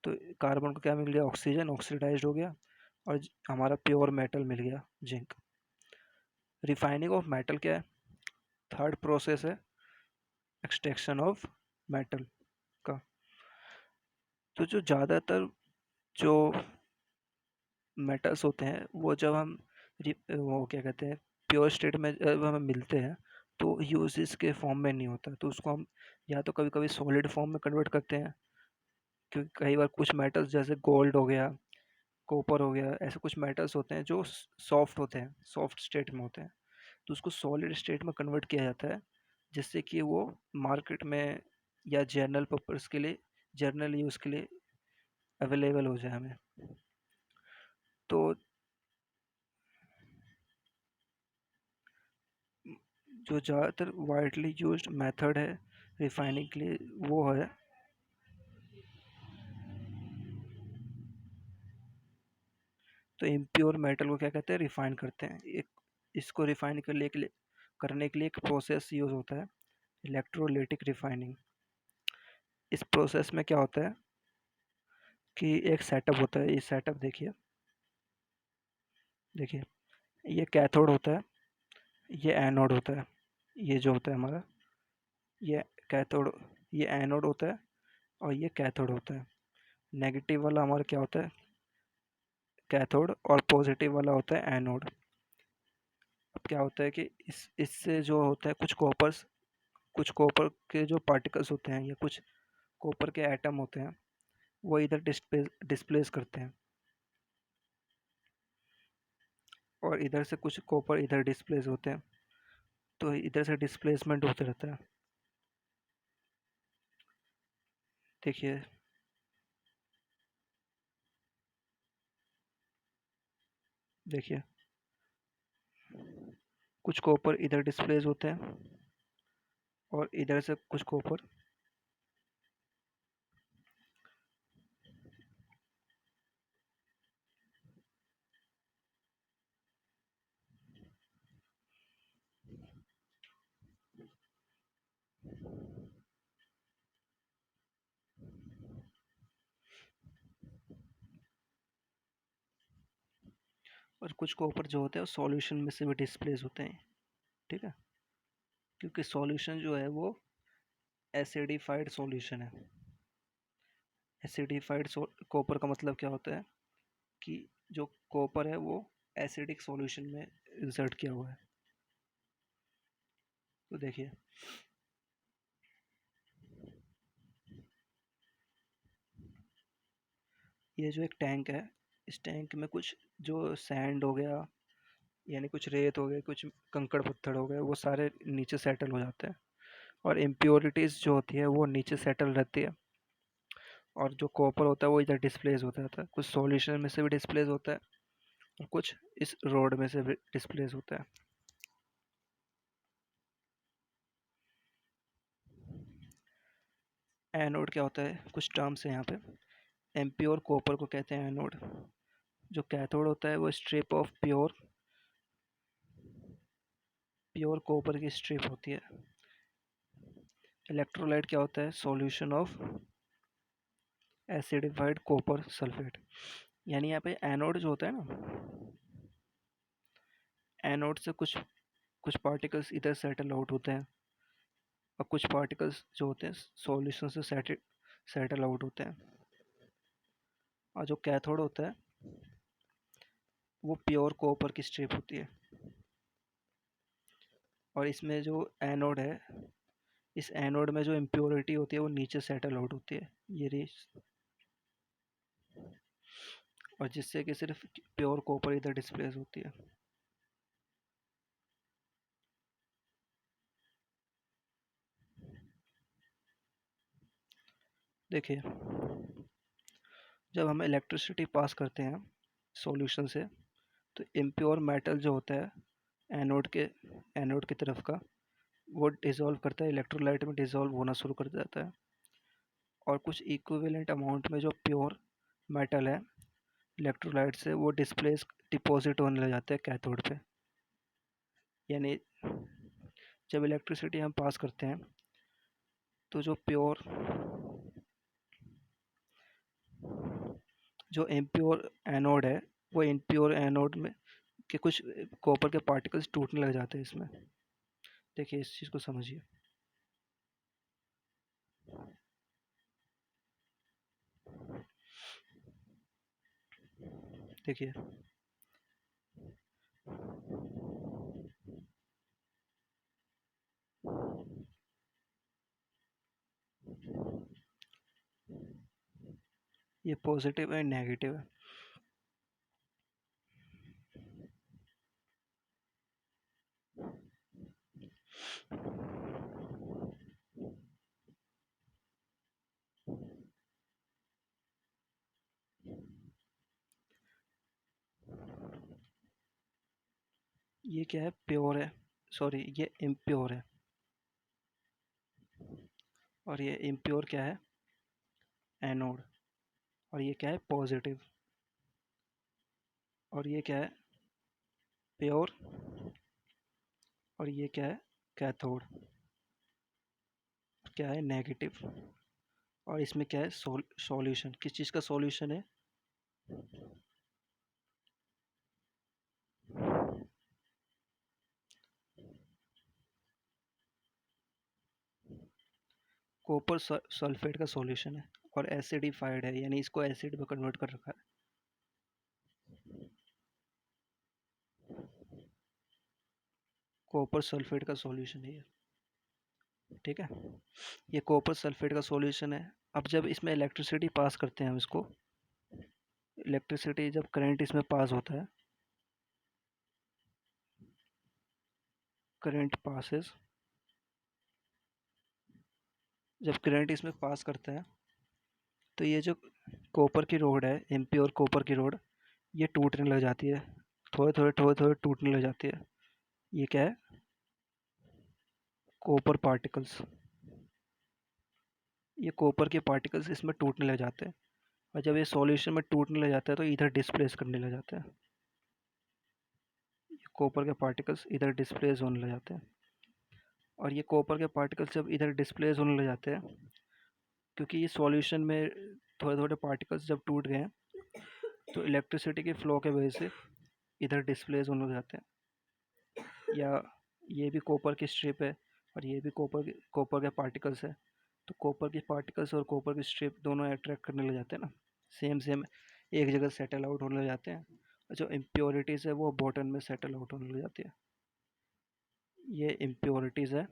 तो कार्बन को क्या मिल गया, ऑक्सीजन, ऑक्सीडाइज हो गया और हमारा प्योर मेटल मिल गया, जिंक। रिफाइनिंग ऑफ मेटल क्या है, थर्ड प्रोसेस है एक्सट्रैक्शन ऑफ मेटल का। तो जो ज़्यादातर जो मेटल्स होते हैं वो जब हम वो क्या कहते हैं, प्योर स्टेट में जब हमें मिलते हैं तो यूजेस के फॉर्म में नहीं होता, तो उसको हम या तो कभी कभी सॉलिड फॉर्म में कन्वर्ट करते हैं। क्योंकि कई बार कुछ मेटल्स जैसे गोल्ड हो गया, कॉपर हो गया, ऐसे कुछ मेटल्स होते हैं जो सॉफ्ट होते हैं, सॉफ्ट स्टेट में होते हैं। तो उसको सॉलिड स्टेट में कन्वर्ट किया जाता है जिससे कि वो मार्केट में या जर्नल पर्पस के लिए, जर्नल यूज़ के लिए अवेलेबल हो जाए हमें। तो जो ज़्यादातर वाइडली यूज्ड मेथड है रिफाइनिंग के लिए वो है, तो इम्प्योर मेटल को क्या कहते हैं, रिफाइन करते हैं। एक इसको रिफाइन करने के लिए एक प्रोसेस यूज होता है, इलेक्ट्रोलाइटिक रिफाइनिंग। इस प्रोसेस में क्या होता है कि एक सेटअप होता है, ये सेटअप देखिए, देखिए ये कैथोड होता है, ये एनोड होता है, ये जो होता है हमारा, ये कैथोड, ये एनोड होता है और ये कैथोड होता है। नेगेटिव वाला हमारा क्या होता है, कैथोड, और पॉजिटिव वाला होता है एनोड। अब क्या होता है कि इससे जो होता है कुछ कॉपर के जो पार्टिकल्स होते हैं या कुछ कॉपर के एटम होते हैं, वो इधर डिस्प्लेस करते हैं, और इधर से कुछ कॉपर इधर डिस्प्लेस होते हैं, तो इधर से डिस्प्लेसमेंट होते रहता है। देखिए, देखिए कुछ कॉपर इधर डिस्प्लेस होते हैं और इधर से कुछ कॉपर, और कुछ कॉपर जो होते हैं सॉल्यूशन में से भी डिस्प्लेस होते हैं। ठीक है, क्योंकि सॉल्यूशन जो है वो एसिडिफाइड सॉल्यूशन है। एसिडिफाइड कॉपर का मतलब क्या होता है कि जो कॉपर है वो एसिडिक सॉल्यूशन में इंसर्ट किया हुआ है। तो देखिए, ये जो एक टैंक है, इस टैंक में कुछ जो सैंड हो गया, यानी कुछ रेत हो गए, कुछ कंकड़ पत्थर हो गए, वो सारे नीचे सेटल हो जाते हैं, और इम्प्योरिटीज़ जो होती है वो नीचे सेटल रहती है, और जो कॉपर होता है वो इधर डिस्प्लेस होता रहता है। कुछ सॉल्यूशन में से भी डिस्प्लेस होता है और कुछ इस रोड में से भी डिस्प्लेस होता है। एनोड क्या होता है, कुछ टर्म्स है यहाँ पे। एम्प्योर कॉपर को कहते हैं एनोड। जो कैथोड होता है वो strip of pure pure copper की स्ट्रिप होती है। इलेक्ट्रोलाइट क्या होता है, solution of acidified copper sulphate. यानी यहाँ पे एनोड जो होता है ना, एनोड से कुछ कुछ पार्टिकल्स इधर सेटल आउट होते हैं, और कुछ पार्टिकल्स जो होते हैं सॉल्यूशन से सेटल आउट होते हैं। और जो कैथोड होता है वो प्योर कॉपर की स्ट्रिप होती है, और इसमें जो एनोड है, इस एनोड में जो इम्प्योरिटी होती है वो नीचे सेटल आउट होती है, ये रही, और जिससे कि सिर्फ प्योर कॉपर इधर डिस्प्लेस होती है। देखिए, जब हम इलेक्ट्रिसिटी पास करते हैं सॉल्यूशन से, तो इम्प्योर मेटल जो होता है एनोड की तरफ का, वो डिसॉल्व करता है, इलेक्ट्रोलाइट में डिसॉल्व होना शुरू कर देता है, और कुछ इक्विवेलेंट अमाउंट में जो प्योर मेटल है इलेक्ट्रोलाइट से वो डिपॉजिट होने लग जाते हैं कैथोड पे। यानी जब इलेक्ट्रिसिटी हम पास करते हैं, तो जो इम्प्योर एनोड है, वो इम्प्योर एनोड में के कुछ कॉपर के पार्टिकल्स टूटने लग जाते हैं इसमें। देखिए, इस चीज़ को समझिए। देखिए, ये पॉजिटिव एंड नेगेटिव है। ये क्या है, प्योर है, सॉरी ये इम्प्योर है। और ये इम्प्योर क्या है? एनोड। और ये क्या है? पॉजिटिव। और ये क्या है? प्योर। और ये क्या है? कैथोड। क्या है? नेगेटिव। और इसमें क्या है? सॉल्यूशन। किस चीज़ का सॉल्यूशन है? कॉपर सल्फेट का सॉल्यूशन है। और एसिडिफाइड है, यानी इसको एसिड में कन्वर्ट कर रखा है। कॉपर सल्फेट का सॉल्यूशन है ये। ठीक है, ये कॉपर सल्फेट का सॉल्यूशन है। अब जब इसमें इलेक्ट्रिसिटी पास करते हैं हम इसको, इलेक्ट्रिसिटी जब करंट इसमें पास होता है, करंट पासेस, जब करंट इसमें पास करता है तो ये जो कॉपर की रोड है, इम्प्योर कॉपर की रोड, ये टूटने लग जाती है। थोड़े थोड़े टूटने लग जाती है। ये क्या है? Copper particles. ये कॉपर के पार्टिकल्स इसमें टूटने लग जाते हैं। और जब ये सॉल्यूशन में टूटने लग जाता है तो इधर डिस्प्लेस करने लग जाता है। कॉपर के पार्टिकल्स इधर डिस्प्लेस होने लग जाते हैं। और ये कॉपर के पार्टिकल्स जब इधर डिस्प्लेस होने लग जाते हैं, क्योंकि ये सॉल्यूशन में थोड़े थोड़े पार्टिकल्स जब टूट गए हैं, तो इलेक्ट्रिसिटी के फ्लो के वजह से इधर डिस्प्लेस होने लग जाते हैं। या ये भी कॉपर की स्ट्रिप है और ये भी कॉपर के पार्टिकल्स है। तो कॉपर की पार्टिकल्स और कॉपर की स्ट्रिप दोनों अट्रैक्ट करने लग जाते हैं ना, सेम सेम एक जगह सेटल आउट होने लग जाते हैं। और जो इम्प्योरिटीज़ है वो बॉटम में सेटल आउट होने लग जाती है। ये इम्प्योरिटीज़ है,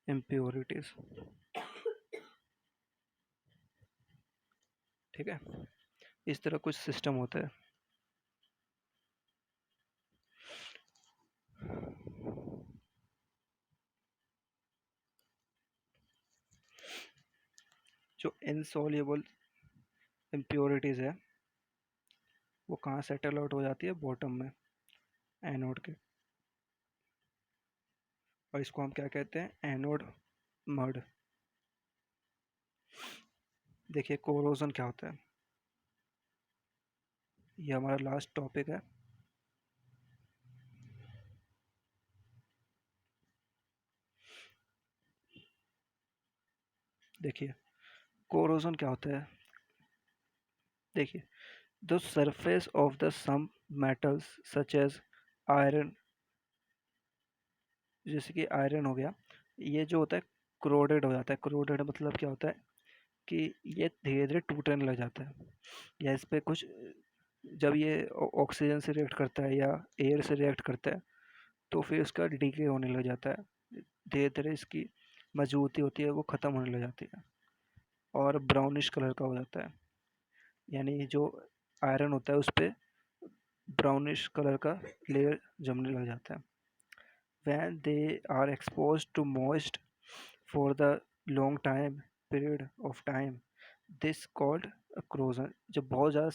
इम्प्योरिटीज़। ठीक है, इस तरह कुछ सिस्टम होता है। जो इनसॉल्युबल इम्प्योरिटीज़ है वो कहाँ सेटल आउट हो जाती है? बॉटम में, एनोड के। और इसको हम क्या कहते हैं? Anode mud. देखिए कोरोजन क्या होता है, ये हमारा लास्ट टॉपिक है। देखिए कोरोजन क्या होता है। देखिए, the surface of the some metals such as iron, जैसे कि आयरन हो गया, ये जो होता है क्रोडेड हो जाता है। क्रोडेड मतलब क्या होता है कि ये धीरे धीरे टूटने लग जाता है, या इस पे कुछ, जब ये ऑक्सीजन से रिएक्ट करता है या एयर से रिएक्ट करता है तो फिर उसका डीके होने लग जाता है। धीरे धीरे इसकी मजबूती होती है वो ख़त्म होने लग जाती है और ब्राउनिश कलर का हो जाता है। यानी जो आयरन होता है उस पर ब्राउनिश कलर का लेयर जमने लग जाता है। when they are exposed to moist for the long time period of time, this called corrosion। जब बहुत ज़्यादा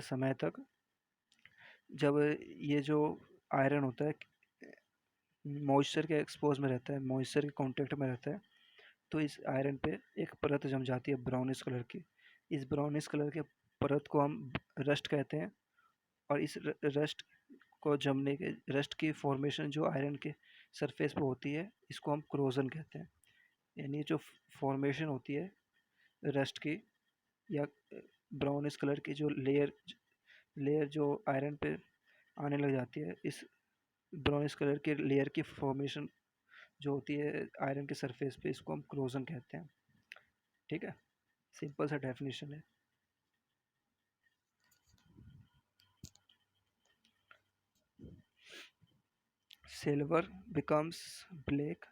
समय तक जब ये जो आयरन होता है मॉइस्चर के एक्सपोज में रहता है, मॉइस्चर के कांटेक्ट में रहता है, तो इस आयरन पे एक परत जम जाती है ब्राउनिश कलर की। इस ब्राउनिश कलर के परत को हम रस्ट कहते हैं। और इस रस्ट को जमने के, रस्ट की फॉर्मेशन जो आयरन के सरफेस पे होती है, इसको हम क्रोजन कहते हैं। यानी जो फॉर्मेशन होती है रस्ट की या ब्राउनिश कलर की जो लेयर लेयर जो आयरन पे आने लग जाती है, इस ब्राउनिश कलर के लेयर की फॉर्मेशन जो होती है आयरन के सरफेस पे, इसको हम क्रोजन कहते हैं। ठीक है, सिंपल सा डेफिनेशन है। Silver becomes black.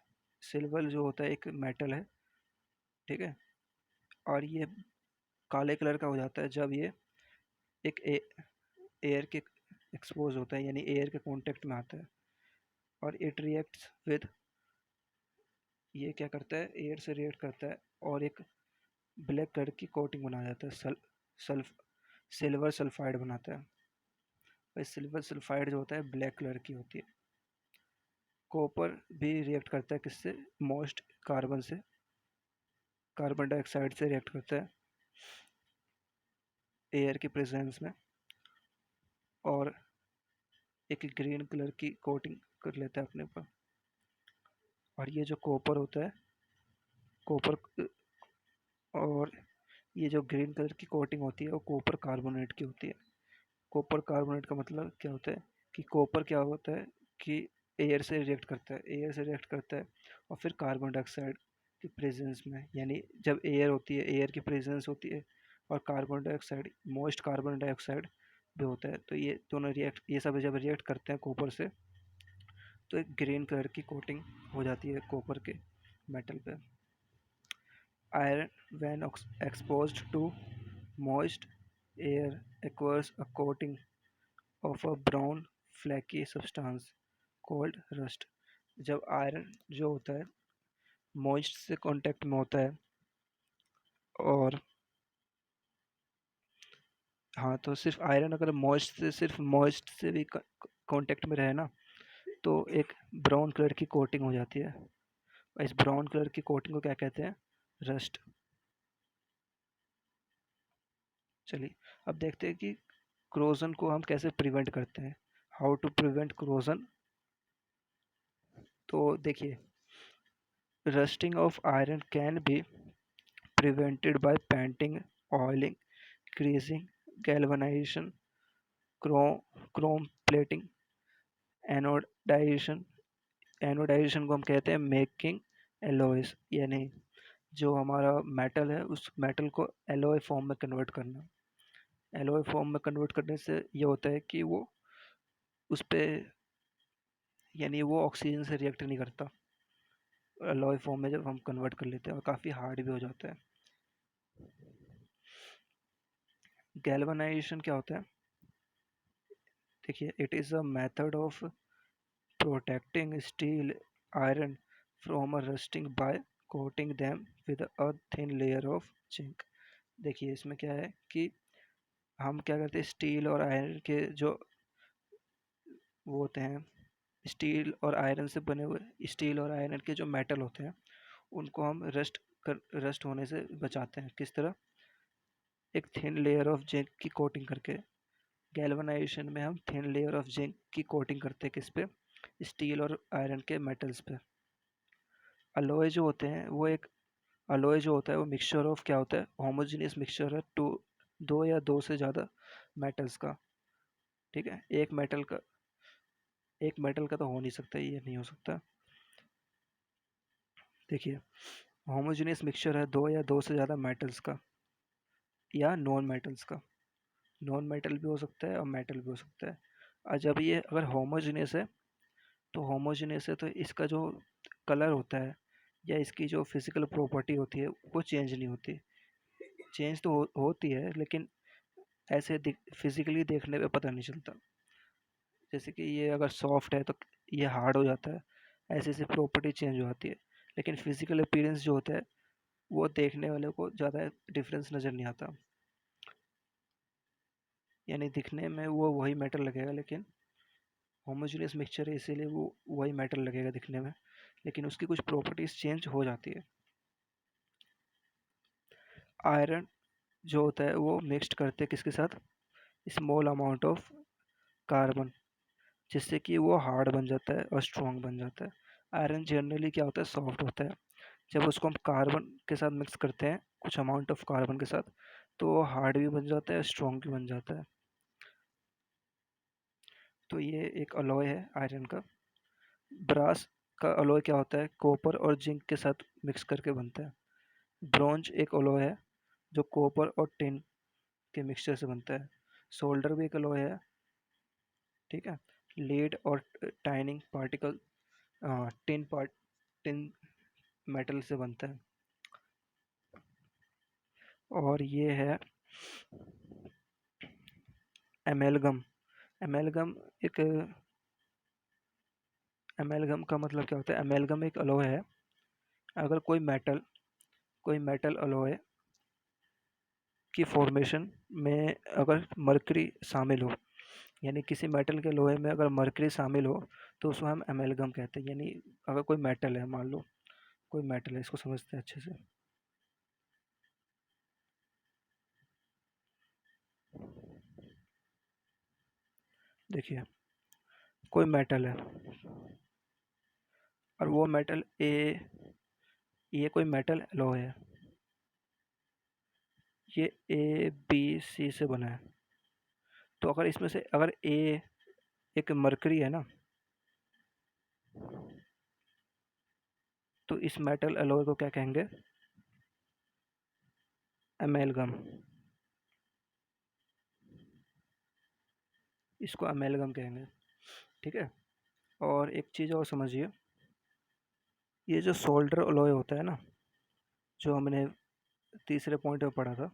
सिल्वर जो होता है एक मेटल है, ठीक है, और ये काले कलर का हो जाता है जब ये एक एयर के एक्सपोज होता है, यानी एयर के कांटेक्ट में आता है। और इट रिएक्ट्स विद, ये क्या करता है? एयर से रिएक्ट करता है और एक ब्लैक कलर की कोटिंग बना जाता है, सल्फ सिल्वर सल्फाइड बनाता है। और सिल्वर सल्फाइड जो होता है ब्लैक कलर की होती है। कॉपर भी रिएक्ट करता है किससे, मोस्ट कार्बन से, कार्बन डाइऑक्साइड से रिएक्ट करता है एयर की प्रेजेंस में, और एक ग्रीन कलर की कोटिंग कर लेता है अपने ऊपर। और ये जो कॉपर होता है, कॉपर, और ये जो ग्रीन कलर की कोटिंग होती है वो कॉपर कार्बोनेट की होती है। कॉपर कार्बोनेट का मतलब क्या होता है कि कॉपर क्या होता है कि एयर से रिएक्ट करता है, एयर से रिएक्ट करता है और फिर कार्बन डाइऑक्साइड की प्रेजेंस में, यानी जब एयर होती है, एयर की प्रेजेंस होती है और carbon dioxide, most carbon dioxide भी होता है, तो ये दोनों रिएक्ट, ये सब जब रिएक्ट करते हैं कॉपर से, तो एक ग्रीन कलर की कोटिंग हो जाती है कॉपर के मेटल पे। Iron, when exposed to moist air, acquires a coating of a brown flaky substance called rust। जब आयरन जो होता है मॉइस्ट से कांटेक्ट में होता है, और हाँ, तो सिर्फ आयरन अगर सिर्फ मॉइस्ट से भी कांटेक्ट में रहे ना, तो एक ब्राउन कलर की कोटिंग हो जाती है, और इस ब्राउन कलर की कोटिंग को क्या कहते हैं, रस्ट। चलिए अब देखते हैं कि क्रोजन को हम कैसे प्रिवेंट करते हैं, हाउ टू प्रिवेंट क्रोजन। तो देखिए, rusting of iron can be prevented by painting, oiling, greasing, galvanization, chrome plating, anodization. Anodization को हम कहते हैं मेकिंग एलॉयज, यानी जो हमारा मेटल है उस मेटल को एलॉय फॉर्म में कन्वर्ट करना। एलॉय फॉर्म में कन्वर्ट करने से ये होता है कि वो उस पर, यानी वो ऑक्सीजन से रिएक्ट नहीं करता एलॉय फॉर्म में जब हम कन्वर्ट कर लेते हैं, और काफ़ी हार्ड भी हो जाता है। गैल्वेनाइजेशन क्या होता है, देखिए, it is a method of protecting steel iron from a rusting by coating them with a thin layer of zinc. देखिए इसमें क्या है कि हम क्या करते हैं, स्टील और आयरन के जो वो होते हैं, स्टील और आयरन से बने हुए, स्टील और आयरन के जो मेटल होते हैं उनको हम रस्ट होने से बचाते हैं। किस तरह, एक थिन लेयर ऑफ जिंक की कोटिंग करके। गैल्वेनाइजेशन में हम थिन लेयर ऑफ जिंक की कोटिंग करते हैं किस पे, स्टील और आयरन के मेटल्स पे। अलॉय जो होते हैं वो एक, अलॉय जो होता है वो मिक्सचर ऑफ क्या होता है, होमोजेनियस मिक्सचर है टू, दो या दो से ज़्यादा मेटल्स का। ठीक है, एक मेटल का तो हो नहीं सकता, ये नहीं हो सकता। देखिए, होमोजेनियस मिक्सचर है दो या दो से ज़्यादा मेटल्स का, या नॉन मेटल्स का। नॉन मेटल भी हो सकता है और मेटल भी हो सकता है। और जब ये अगर होमोजेनियस है, तो होमोजेनियस है तो इसका जो कलर होता है या इसकी जो फिजिकल प्रॉपर्टी होती है वो चेंज नहीं होती। चेंज तो होती है, लेकिन ऐसे फिजिकली देखने पे पता नहीं चलता। जैसे कि ये अगर सॉफ्ट है तो ये हार्ड हो जाता है, ऐसे ऐसे प्रॉपर्टी चेंज हो जाती है। लेकिन फिजिकल अपीयरेंस जो होता है वो देखने वाले को ज़्यादा डिफरेंस नज़र नहीं आता, यानी दिखने में वो वही मेटल लगेगा, लेकिन होमोजेनियस मिक्सचर है इसीलिए वो वही मेटल लगेगा दिखने में, लेकिन उसकी कुछ प्रॉपर्टीज चेंज हो जाती है। आयरन जो होता है वो मिक्सड करते हैं किसके साथ, स्मॉल अमाउंट ऑफ कार्बन, जिससे कि वो हार्ड बन जाता है और स्ट्रॉन्ग बन जाता है। आयरन जनरली क्या होता है, सॉफ्ट होता है। जब उसको हम कार्बन के साथ मिक्स करते हैं, कुछ अमाउंट ऑफ कार्बन के साथ, तो वो हार्ड भी बन जाता है, स्ट्रॉन्ग भी बन जाता है। तो ये एक अलॉय है आयरन का। ब्रास का अलॉय क्या होता है, कॉपर और जिंक के साथ मिक्स करके बनता है। ब्रॉन्ज एक अलॉय है जो कॉपर और टिन के मिक्सचर से बनता है। सोल्डर भी एक अलॉय है, ठीक है। लीड और टाइनिंग पार्टिकल, टिन मेटल से बनता है। और ये है एमेलगम। एमेलगम एक, एमेलगम का मतलब क्या होता है, एमेलगम एक अलॉय है। अगर कोई मेटल अलॉय की फॉर्मेशन में अगर मरकरी शामिल हो, यानी किसी मेटल के लोहे में अगर मरकरी शामिल हो तो उसको हम एमेलगम कहते हैं। यानी अगर कोई मेटल है, मान लो कोई मेटल है, इसको समझते हैं अच्छे से। देखिए, कोई मेटल है और वो मेटल ये कोई मेटल लोहे है। ये A B C से बना है। तो अगर इसमें से अगर ए एक मरकरी है ना, तो इस मेटल एलॉय को क्या कहेंगे? एमेलगम। इसको एमेलगम कहेंगे। ठीक है। और एक चीज़ और समझिए, ये जो सोल्डर एलॉय होता है ना, जो हमने तीसरे पॉइंट में पढ़ा था,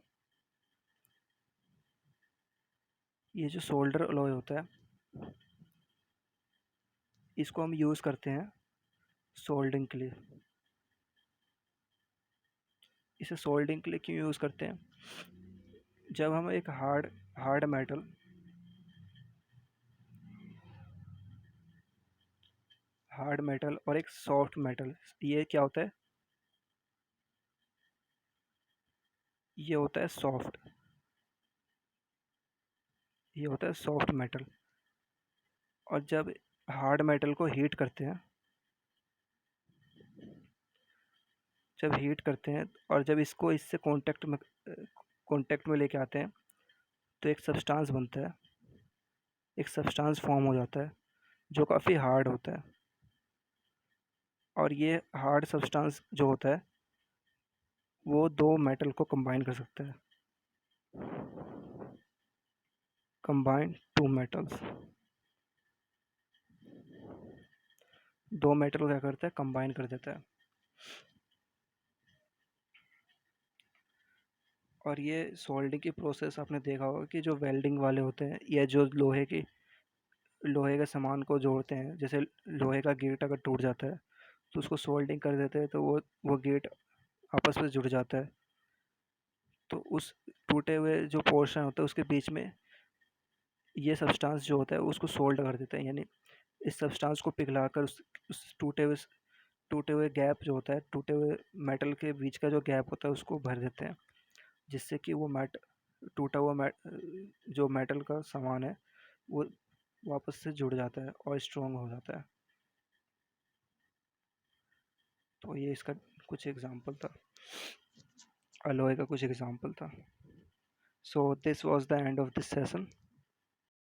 ये जो सोल्डर एलॉय होता है, इसको हम यूज़ करते हैं सोल्डिंग के लिए। इसे सोल्डिंग के लिए क्यों यूज़ करते हैं? जब हम एक हार्ड मेटल और एक सॉफ्ट मेटल, ये क्या होता है? ये होता है सॉफ्ट, ये होता है सॉफ्ट मेटल। और जब हार्ड मेटल को हीट करते हैं, जब हीट करते हैं और जब इसको इससे कांटेक्ट में लेके आते हैं, तो एक सब्सटेंस बनता है, एक सब्सटेंस फॉर्म हो जाता है जो काफ़ी हार्ड होता है। और ये हार्ड सब्सटेंस जो होता है वो दो मेटल को कंबाइन कर सकता है। कंबाइन टू मेटल्स, दो मेटल को क्या करता है? कंबाइन कर देता है। और ये सोल्डिंग की प्रोसेस आपने देखा होगा कि जो वेल्डिंग वाले होते हैं या जो लोहे के सामान को जोड़ते हैं, जैसे लोहे का गेट अगर टूट जाता है तो उसको सोल्डिंग कर देते हैं, तो वो गेट आपस में जुड़ जाता है। तो उस टूटे हुए जो पोर्शन होता है उसके बीच में ये सब्सटेंस जो होता है उसको सोल्ड कर देते हैं। यानी इस सब्सटेंस को पिघलाकर उस टूटे हुए गैप जो होता है, टूटे हुए मेटल के बीच का जो गैप होता है उसको भर देते हैं, जिससे कि वो टूटा हुआ जो मेटल का सामान है वो वापस से जुड़ जाता है और स्ट्रॉन्ग हो जाता है। तो ये इसका कुछ एग्जांपल था, अलॉय का कुछ एग्जांपल था। So this was the end of this session.